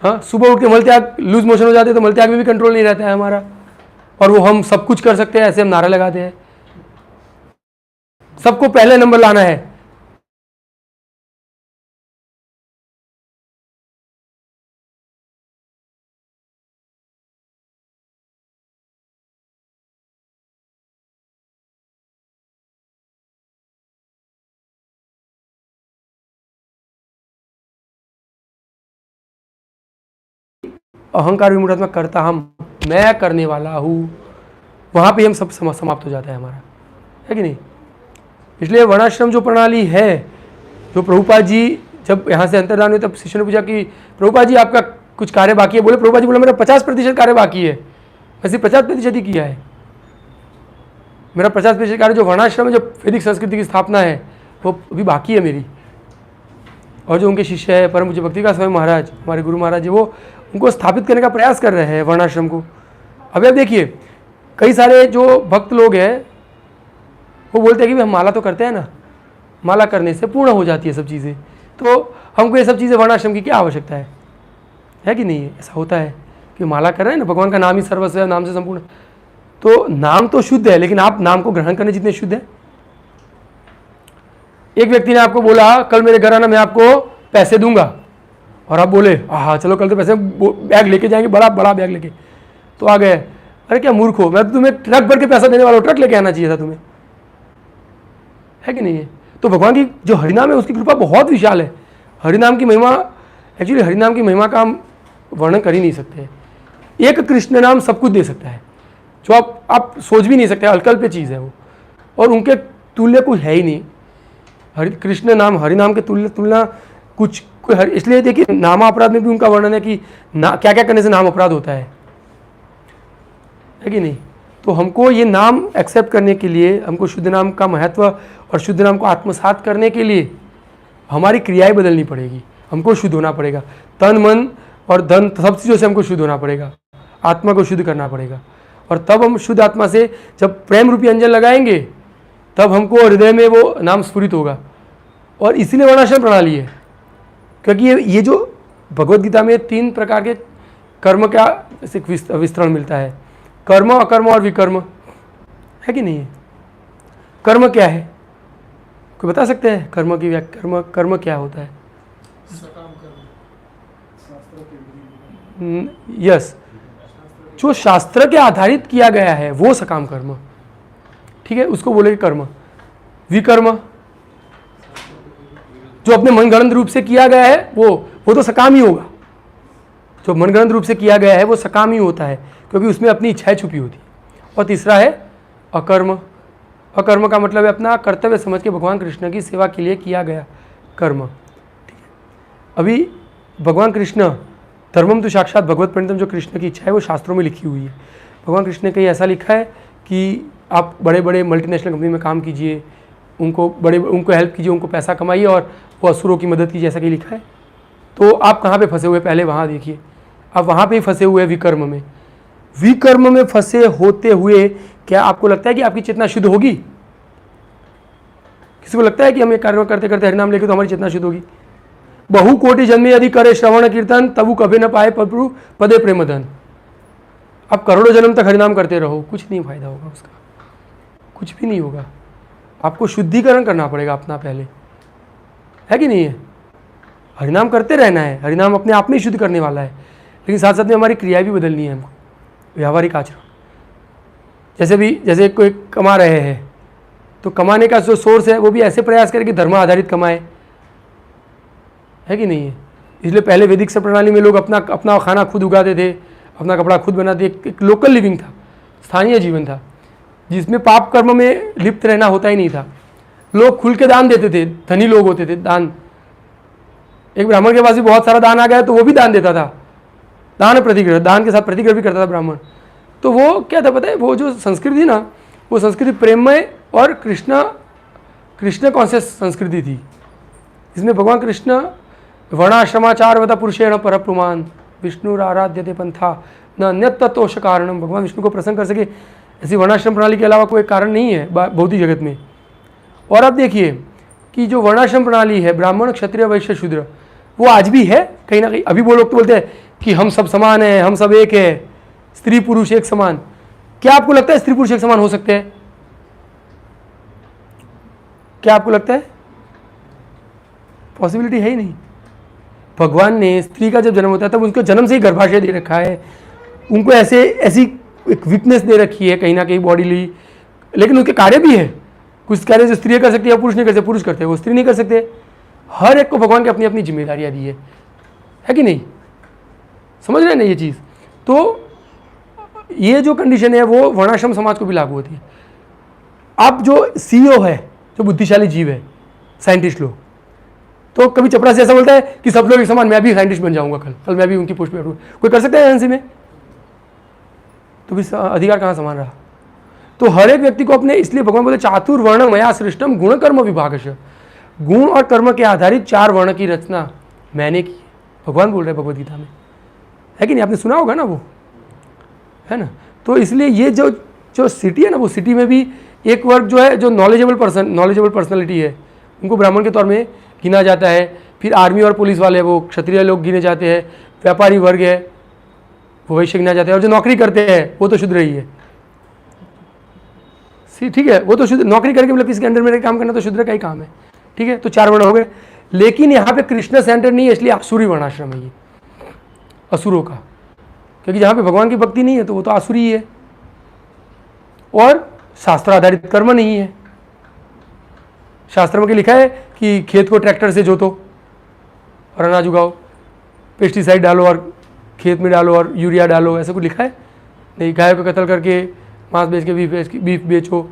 हाँ, सुबह उठ के मलत्याग, लूज मोशन हो जाते हैं तो मलत्याग में भी कंट्रोल नहीं रहता है हमारा, और वो हम सब कुछ कर सकते हैं, ऐसे हम नारा लगाते हैं, सबको पहले नंबर लाना है। अहंकार विमूढ़ात्मा करता हम, मैं करने वाला हूँ, वहाँ पे हम सब समाप्त हो जाता है हमारा, है कि नहीं? इसलिए वर्णाश्रम जो प्रणाली है, जो प्रभुपाद जी जब यहाँ से अंतर्धान हुए तब शिष्य ने पूछा कि प्रभुपाद जी आपका कुछ कार्य बाकी है? बोले प्रभुपाद जी बोला मेरा 50% कार्य बाकी है, मैं सिर्फ 50% ही किया है। मेरा 50% कार्य जो वर्णाश्रम है, जो वैदिक संस्कृति की स्थापना है, वो अभी बाकी है मेरी। और जो उनके शिष्य है परम पूज्य भक्ति का स्वामी महाराज, हमारे गुरु महाराज जी, वो उनको स्थापित करने का प्रयास कर रहे हैं वर्णाश्रम को। अभी आप देखिए कई सारे जो भक्त लोग हैं वो बोलते हैं कि हम माला तो करते हैं ना, माला करने से पूर्ण हो जाती है सब चीज़ें, तो हमको ये सब चीज़ें वर्णाश्रम की क्या आवश्यकता है कि नहीं है? ऐसा होता है कि माला कर रहे हैं ना, भगवान का नाम ही सर्वस्व है, नाम से संपूर्ण, तो नाम तो शुद्ध है, लेकिन आप नाम को ग्रहण करने जितने शुद्ध है। एक व्यक्ति ने आपको बोला कल मेरे घर आना, मैं आपको पैसे दूंगा, और आप बोले हाँ चलो कल तो पैसे बैग लेके जाएंगे, बड़ा बड़ा बैग लेके, तो आ गए, अरे क्या मूर्ख हो, मैं तो तुम्हें ट्रक भर के पैसा देने वाला हूँ, ट्रक लेके आना चाहिए था तुम्हें, है कि नहीं है? तो भगवान की जो हरिनाम है उसकी कृपा बहुत विशाल है। हरिनाम की महिमा, एक्चुअली हरिनाम की महिमा का हम वर्णन कर ही नहीं सकते। एक कृष्ण नाम सब कुछ दे सकता है, जो आप सोच भी नहीं सकते, अल्कल्प चीज़ है वो, और उनके तुल्य कुछ है ही नहीं। कृष्ण नाम हरिनाम के तुलना कुछ, इसलिए देखिए नाम अपराध में भी उनका वर्णन है कि क्या क्या करने से नाम अपराध होता है कि नहीं? तो हमको ये नाम एक्सेप्ट करने के लिए, हमको शुद्ध नाम का महत्व और शुद्ध नाम को आत्मसात करने के लिए हमारी क्रियाएं बदलनी पड़ेगी, हमको शुद्ध होना पड़ेगा, तन मन और धन सब चीज़ों से हमको शुद्ध होना पड़ेगा, आत्मा को शुद्ध करना पड़ेगा, और तब हम शुद्ध आत्मा से जब प्रेम रूपी अंजन लगाएंगे तब हमको हृदय में वो नाम स्फुरित होगा। और इसीलिए वर्णाश्रम प्रणाली है, क्योंकि ये जो भगवद गीता में 3 प्रकार के कर्म का विस्तरण मिलता है, कर्म, अकर्म और विकर्म, है कि नहीं है? कर्म क्या है, कोई बता सकते हैं? कर्म की व्याख्या, कर्म क्या होता है? यस, जो शास्त्र के आधारित किया गया है वो सकाम कर्म, ठीक है, उसको बोलेंगे कर्म। विकर्म जो अपने मनगढ़ंत रूप से किया गया है वो तो सकाम ही होगा। जो मनगढ़ंत रूप से किया गया है वो सकाम ही होता है, क्योंकि उसमें अपनी इच्छाएं छुपी होती है। और तीसरा है अकर्म। अकर्म का मतलब है अपना कर्तव्य समझ के भगवान कृष्ण की सेवा के लिए किया गया कर्म, ठीक है। अभी भगवान कृष्ण धर्मम तो साक्षात भगवत प्रणितम, जो कृष्ण की इच्छा है वो शास्त्रों में लिखी हुई है। भगवान कृष्ण ने कहीं ऐसा लिखा है कि आप बड़े बड़े मल्टीनेशनल कंपनी में काम कीजिए, उनको हेल्प कीजिए, उनको पैसा कमाइए और वो असुरों की मदद कीजिए, ऐसा कि लिखा है? तो आप कहाँ पे फंसे हुए, पहले वहाँ देखिए, आप वहाँ पे ही फंसे हुए विकर्म में। विकर्म में फंसे होते हुए क्या आपको लगता है कि आपकी चेतना शुद्ध होगी? किसी को लगता है कि हम ये कार्य करते करते हरिनाम लेके तो हमारी चेतना शुद्ध होगी? बहु कोटि जन्मे यदि करे श्रवण कीर्तन तबु कभी न पाए प्रभु पदे प्रेमधन। आप करोड़ों जन्म तक हरिनाम करते रहो, कुछ नहीं फायदा होगा उसका, कुछ भी नहीं होगा। आपको शुद्धिकरण करना पड़ेगा अपना पहले, है कि नहीं है? हरिनाम करते रहना है, हरिनाम अपने आप में ही शुद्ध करने वाला है, लेकिन साथ साथ में हमारी क्रियाएं भी बदलनी है हमको, व्यावहारिक आचरण। जैसे कोई कमा रहे हैं तो कमाने का जो सोर्स है वो भी ऐसे प्रयास करें कि धर्म आधारित कमाए, है कि नहीं है? इसलिए पहले वैदिक प्रणाली में लोग अपना खाना खुद उगाते थे, अपना कपड़ा खुद बनाते, एक लोकल लिविंग था, स्थानीय जीवन था, जिसमें पाप कर्म में लिप्त रहना होता ही नहीं था। लोग खुल के दान देते थे, धनी लोग होते थे, दान। एक ब्राह्मण के पास भी बहुत सारा दान आ गया तो वो भी दान देता था, दान प्रतिग्रह, दान के साथ प्रतिग्रह भी करता था ब्राह्मण। तो वो क्या था पता है, वो जो संस्कृति ना, वो संस्कृति प्रेममय और कृष्ण कॉन्शियस संस्कृति थी, इसमें भगवान कृष्ण वर्णाश्रमाचारवत पुरुषेण परप्रुमान विष्णुराराध्यते पंथा न अन्यतत्तोष कारणम। भगवान विष्णु को प्रसन्न कर सके ऐसी वर्णाश्रम प्रणाली के अलावा कोई कारण नहीं है भौतिक जगत में। और अब देखिए कि जो वर्णाश्रम प्रणाली है, ब्राह्मण क्षत्रिय वैश्य शूद्र, वो आज भी है कहीं ना कहीं। अभी वो लोग तो बोलते हैं कि हम सब समान हैं, हम सब एक है, स्त्री पुरुष एक समान। क्या आपको लगता है स्त्री पुरुष एक समान हो सकते हैं? क्या आपको लगता है? पॉसिबिलिटी है ही नहीं। भगवान ने स्त्री का जब जन्म होता है तब उनको जन्म से ही गर्भाशय दे रखा है, उनको ऐसी एक वीकनेस दे रखी है कहीं ना कहीं बॉडीली, लेकिन उनके कार्य भी है। कुछ कार्य जो स्त्री कर सकती है पुरुष नहीं कर सकते, पुरुष करते हैं वो स्त्री नहीं कर सकते। हर एक को भगवान की अपनी अपनी जिम्मेदारियां दी है कि नहीं? समझ रहे हैं ना ये चीज़? तो ये जो कंडीशन है वो वर्णाश्रम समाज को भी लागू होती है। अब जो CEO है, जो बुद्धिशाली जीव है, साइंटिस्ट लोग, तो कभी चपड़ा से ऐसा बोलता है कि सब लोग एक समान, मैं भी साइंटिस्ट बन जाऊंगा, कल मैं भी उनकी पोस्ट पे बैठूंगा। कोई कर सकता है एजेंसी में? तो भी अधिकार कहाँ समान रहा? तो हर एक व्यक्ति को अपने, इसलिए भगवान बोले चातुर्वर्ण मया सृष्टम गुण कर्म विभागश। गुण और कर्म के आधारित 4 वर्ण की रचना मैंने की, भगवान बोल रहे हैं भगवद गीता में, है कि नहीं, आपने सुना होगा ना वो, है ना। तो इसलिए ये जो जो सिटी है ना, वो सिटी में भी एक वर्ग जो है, जो नॉलेजेबल पर्सनैलिटी है, उनको ब्राह्मण के तौर में गिना जाता है। फिर आर्मी और पुलिस वाले वो क्षत्रिय लोग गिने जाते हैं, व्यापारी वर्ग है वो वैश्य गिना जाता है, और जो नौकरी करते हैं वो तो शूद्र ही है। ठीक है, वो तो शुद्ध नौकरी करके मतलब किसी के अंडर में काम करना तो शूद्र का ही काम है। ठीक है, तो 4 वर्ण हो गए। लेकिन यहाँ पे कृष्ण सेंटर नहीं है, इसलिए आसुरी वर्णाश्रम है ये, असुरों का, क्योंकि जहाँ पे भगवान की भक्ति नहीं है तो वो तो आसुरी ही है। और शास्त्र आधारित कर्म नहीं है। शास्त्र में लिखा है कि खेत को ट्रैक्टर से जोतो और अनाज उगाओ, पेस्टिसाइड डालो और खेत में डालो और यूरिया डालो, ऐसा कुछ लिखा है नहीं। गाय को कत्ल करके मांस बेच के बीफ बेचो,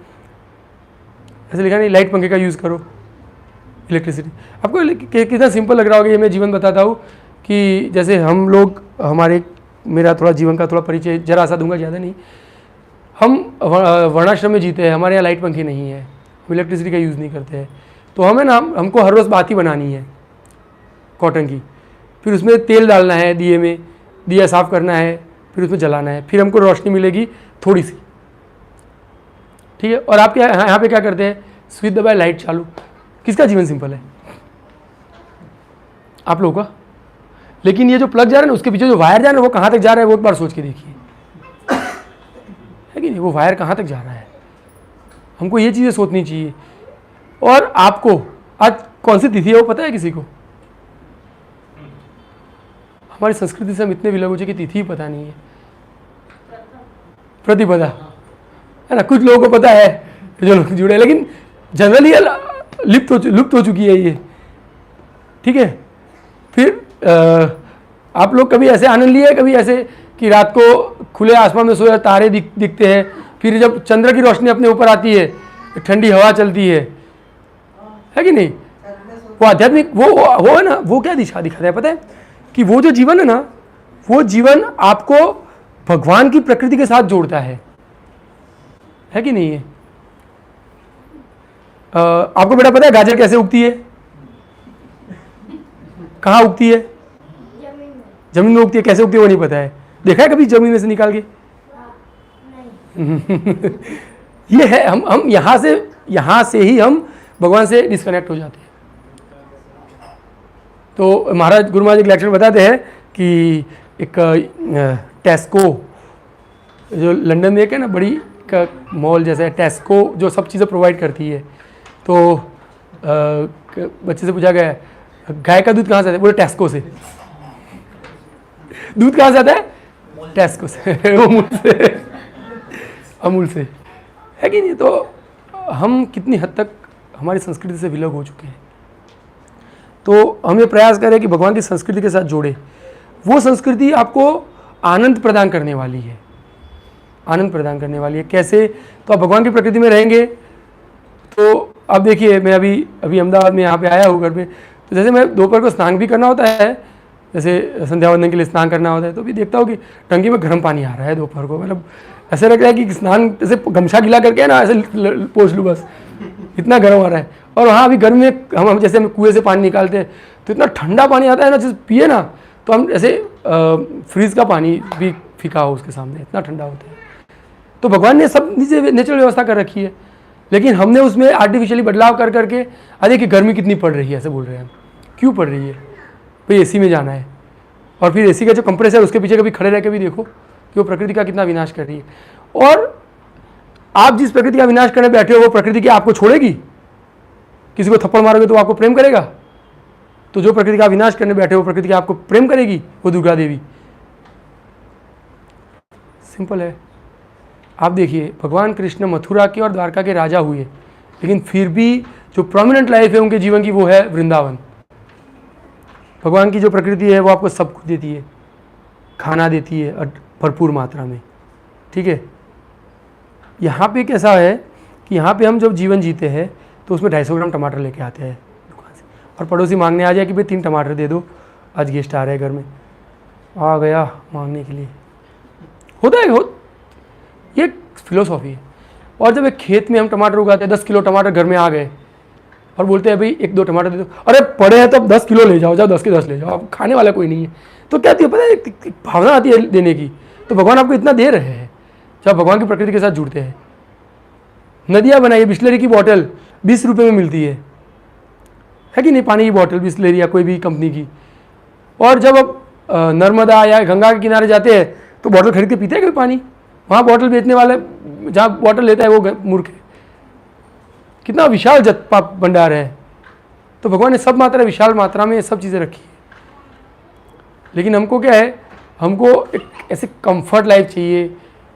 ऐसे लिखा नहीं। लाइट पंखे का यूज़ करो, इलेक्ट्रिसिटी। आपको कितना सिंपल लग रहा होगा ये मैं जीवन बताता हूँ कि जैसे हम लोग, मेरा थोड़ा जीवन का थोड़ा परिचय जरा सा दूंगा, ज़्यादा नहीं। हम वर्णाश्रम में जीते हैं, हमारे यहाँ लाइट पंखे नहीं है, हम इलेक्ट्रिसिटी का यूज़ नहीं करते हैं। तो हमें ना, हमको हर रोज़ बाती बनानी है कॉटन की, फिर उसमें तेल डालना है, दिए में दिया साफ़ करना है, फिर उसमें जलाना है, फिर हमको रोशनी मिलेगी थोड़ी सी। ठीक है, और आप क्या यहाँ पे क्या करते हैं, स्विच दबाए लाइट चालू। किसका जीवन सिंपल है? आप लोगों का। लेकिन ये जो प्लग जा रहा है ना, उसके पीछे जो वायर जा रहा है वो कहाँ तक जा रहा है, वो एक बार सोच के देखिए, है कि नहीं, वो वायर कहाँ तक जा रहा है। हमको ये चीज़ें सोचनी चाहिए। और आपको आज कौन सी तिथि है वो पता है किसी को? हमारी संस्कृति से हम इतने विलग हो जाए कि तिथि ही पता नहीं है। प्रतिपदा, है ना, कुछ लोगों को पता है जो लोग जुड़े, लेकिन जनरली लुप्त हो चुकी है ये। ठीक है, फिर आप लोग कभी ऐसे आनंद लिए, कभी ऐसे कि रात को खुले आसमान में सोए तारे दिखते हैं, फिर जब चंद्र की रोशनी अपने ऊपर आती है, ठंडी हवा चलती है कि नहीं, वो आध्यात्मिक वो है ना, वो क्या दिशा दिखाता है पता है? कि वो जो जीवन है ना, वो जीवन आपको भगवान की प्रकृति के साथ जोड़ता है कि नहीं है? आपको बेटा पता है गाजर कैसे उगती है? कहाँ उगती है? जमीन में उगती है। कैसे उगती है वो नहीं पता है। देखा है कभी जमीन में से निकाल के? नहीं। ये है, हम यहाँ से ही हम भगवान से डिस्कनेक्ट हो जाते हैं। तो महाराज गुरु महाराज एक लेक्चर बताते हैं कि एक टेस्को, जो लंदन में एक है ना बड़ी का मॉल जैसा है, टेस्को जो सब चीज़ें प्रोवाइड करती है। तो बच्चे से पूछा गया गाय का दूध कहाँ से आता है? बोले टेस्को से। दूध कहाँ से आता है? टेस्को से, अमूल से, है कि नहीं? तो हम कितनी हद तक हमारी संस्कृति से विलग हो चुके हैं। तो हम ये प्रयास करें कि भगवान की संस्कृति के साथ जोड़े। वो संस्कृति आपको आनंद प्रदान करने वाली है, आनंद प्रदान करने वाली है। कैसे? तो आप भगवान की प्रकृति में रहेंगे। तो अब देखिए, मैं अभी अहमदाबाद में यहाँ पे आया हूँ घर पे, तो जैसे मैं दोपहर को स्नान भी करना होता है, जैसे संध्या वंदन के लिए स्नान करना होता है, तो भी देखता हूँ कि टंकी में गर्म पानी आ रहा है दोपहर को। मतलब ऐसे लग रहा है कि स्नान जैसे गमछा गीला करके ना ऐसे पोंछ लूँ बस, इतना गर्म आ रहा है। और वहाँ अभी गर्मी में हम जैसे हम कुएँ से पानी निकालते हैं तो इतना ठंडा पानी आता है ना, जैसे पिए ना तो हम ऐसे फ्रीज का पानी भी फीका हो उसके सामने, इतना ठंडा होता है। तो भगवान ने सब नीचे नेचुरल व्यवस्था कर रखी है, लेकिन हमने उसमें आर्टिफिशियली बदलाव कर करके अरे कि गर्मी कितनी पड़ रही है ऐसे बोल रहे हैं हम। क्यों पड़ रही है भाई? एसी में जाना है, और फिर एसी का जो कंप्रेसर उसके पीछे कभी खड़े रह के भी देखो कि वो प्रकृति का कितना विनाश कर रही है। और आप जिस प्रकृति का विनाश करने बैठे हो वो प्रकृति क्या आपको छोड़ेगी? किसी को थप्पड़ मारोगे तो आपको प्रेम करेगा? तो जो प्रकृति का विनाश करने बैठे हो प्रकृति आपको प्रेम करेगी, वो दुर्गा देवी। सिंपल है। आप देखिए, भगवान कृष्ण मथुरा के और द्वारका के राजा हुए, लेकिन फिर भी जो प्रोमिनेंट लाइफ है उनके जीवन की वो है वृंदावन। भगवान की जो प्रकृति है वो आपको सब कुछ देती है, खाना देती है भरपूर मात्रा में। ठीक है, यहाँ पे कैसा है कि यहाँ पे हम जब जीवन जीते हैं तो उसमें 250 ग्राम टमाटर लेके आते हैं दुकान से, और पड़ोसी मांगने आ जाए कि भाई 3 टमाटर दे दो, आज गेस्ट आ रहे हैं घर में, आ गया मांगने के लिए। होता है, ये फिलोसॉफी है। और जब एक खेत में हम टमाटर उगाते हैं, 10 किलो टमाटर घर में आ गए, और बोलते हैं भाई 1-2 टमाटर दे दो, अरे पड़े हैं तो अब 10 किलो ले जाओ, 10 के 10 ले जाओ, अब खाने वाला कोई नहीं है। तो क्या आती है पता है, एक भावना आती है देने की। तो भगवान आपको इतना दे रहे हैं जब भगवान की प्रकृति के साथ जुड़ते हैं। नदियाँ बनाइए, बिस्लरी की बॉटल 20 रुपये में मिलती है कि नहीं, पानी की बॉटल बिस्लरी या कोई भी कंपनी की। और जब आप नर्मदा या गंगा के किनारे जाते हैं तो बॉटल खरीद के पीते हैं कभी पानी? वहाँ बॉटल बेचने वाले जहाँ बॉटल लेता है वो मूर्ख है। कितना विशाल भंडार है। तो भगवान ने सब मात्रा, विशाल मात्रा में सब चीज़ें रखी है। लेकिन हमको क्या है, हमको एक ऐसे कंफर्ट लाइफ चाहिए।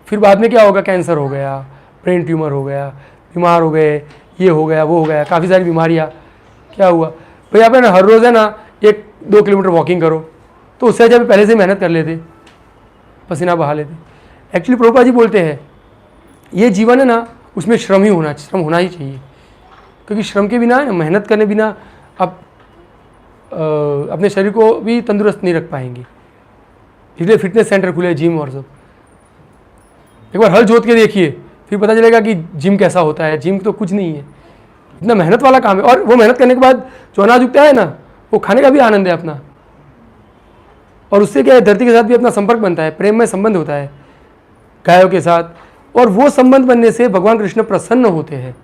फिर बाद में क्या होगा, कैंसर हो गया, ब्रेन ट्यूमर हो गया, बीमार हो गए, ये हो गया, वो हो गया, काफ़ी सारी बीमारियाँ। क्या हुआ भाई, आप है ना हर रोज़ है ना 1-2 किलोमीटर वॉकिंग करो, तो उससे जब पहले से मेहनत कर लेते, पसीना बहा लेते। एक्चुअली प्रभुपाद जी बोलते हैं ये जीवन है ना, उसमें श्रम होना ही चाहिए, क्योंकि श्रम के बिना, मेहनत करने बिना आप अपने शरीर को भी तंदुरुस्त नहीं रख पाएंगे। इसलिए फिटनेस सेंटर खुले, जिम और सब। एक बार हल जोत के देखिए, फिर पता चलेगा कि जिम कैसा होता है। जिम तो कुछ नहीं है, इतना मेहनत वाला काम है। और वो मेहनत करने के बाद जो अनाज उगता है ना, वो खाने का भी आनंद है अपना। और उससे क्या है, धरती के साथ भी अपना संपर्क बनता है, प्रेम में संबंध होता है गायों के साथ। और वो संबंध बनने से भगवान कृष्ण प्रसन्न होते हैं,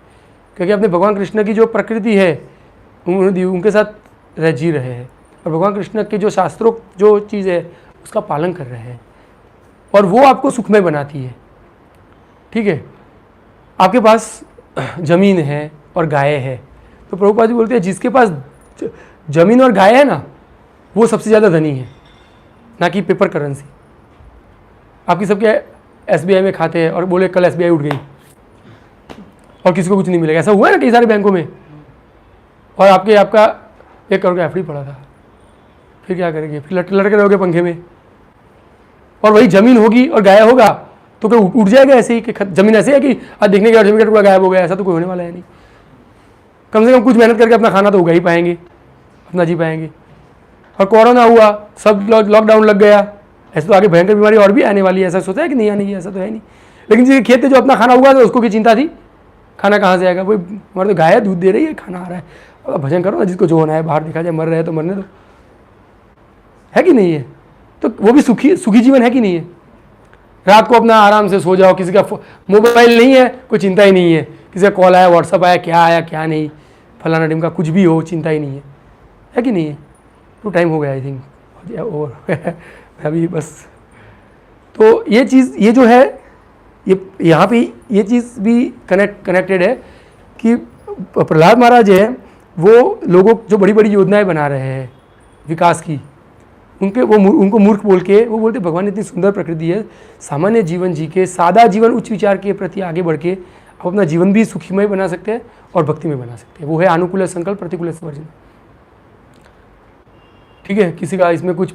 क्योंकि अपने भगवान कृष्ण की जो प्रकृति है उनके साथ जी रहे हैं, और भगवान कृष्ण के जो शास्त्रोक्त जो चीज़ है उसका पालन कर रहे हैं, और वो आपको सुखमय बनाती है। ठीक है, आपके पास ज़मीन है और गाय है, तो प्रभुपाद जी बोलते हैं जिसके पास ज़मीन और गाय है ना, वो सबसे ज़्यादा धनी है, ना कि पेपर करेंसी। आपकी सबके SBI में खाते हैं और बोले कल SBI उठ गई और किसी को कुछ नहीं मिलेगा। ऐसा हुआ है ना कई सारे बैंकों में। और आपका 1 करोड़ का FD पड़ा था, फिर क्या करेंगे? फिर लटके रहोगे पंखे में। और वही ज़मीन होगी और गाय होगा तो क्या उठ जाएगा ऐसे ही? कि ज़मीन ऐसे है कि आज देखने के बाद ज़मीन का टुकड़ा गायब हो गया, ऐसा तो कोई होने वाला है नहीं। कम से कम कुछ मेहनत करके अपना खाना तो उगा ही पाएंगे, अपना जी पाएंगे। और कोरोना हुआ, सब लॉकडाउन लग गया, ऐसे तो आगे भयंकर बीमारी और भी आने वाली है। ऐसा सोचा है कि नहीं आने की? ऐसा तो है नहीं। लेकिन जिसके खेत में जो अपना खाना उगा था उसको की चिंता थी, खाना कहाँ से आएगा? वही हमारे तो गाय दूध दे रही है, खाना आ रहा है। और भजन करो ना, जिसको जो होना है, बाहर देखा जाए, मर रहे हैं तो मरने दो, है कि नहीं है? तो वो भी सुखी जीवन है कि नहीं है? रात को अपना आराम से सो जाओ, किसी का मोबाइल नहीं है, कोई चिंता ही नहीं है, किसी का कॉल आया, व्हाट्सअप आया, क्या नहीं, फलाना टीम का कुछ भी हो, चिंता ही नहीं है कि नहीं है? तो टाइम हो गया आई थिंक, और अभी बस। तो ये चीज़, ये जो है, ये यहाँ पे ये चीज़ भी कनेक्टेड है कि प्रहलाद महाराज है, वो लोगों जो बड़ी बड़ी योजनाएं बना रहे हैं विकास की, उनको मूर्ख बोल के वो बोलते भगवान ने इतनी सुंदर प्रकृति है, सामान्य जीवन जी के, सादा जीवन उच्च विचार के प्रति आगे बढ़ के आप अपना जीवन भी सुखीमय बना सकते हैं और भक्ति में बना सकते हैं। वो है अनुकूल संकल्प, प्रतिकूल वर्जन। ठीक है, किसी का इसमें कुछ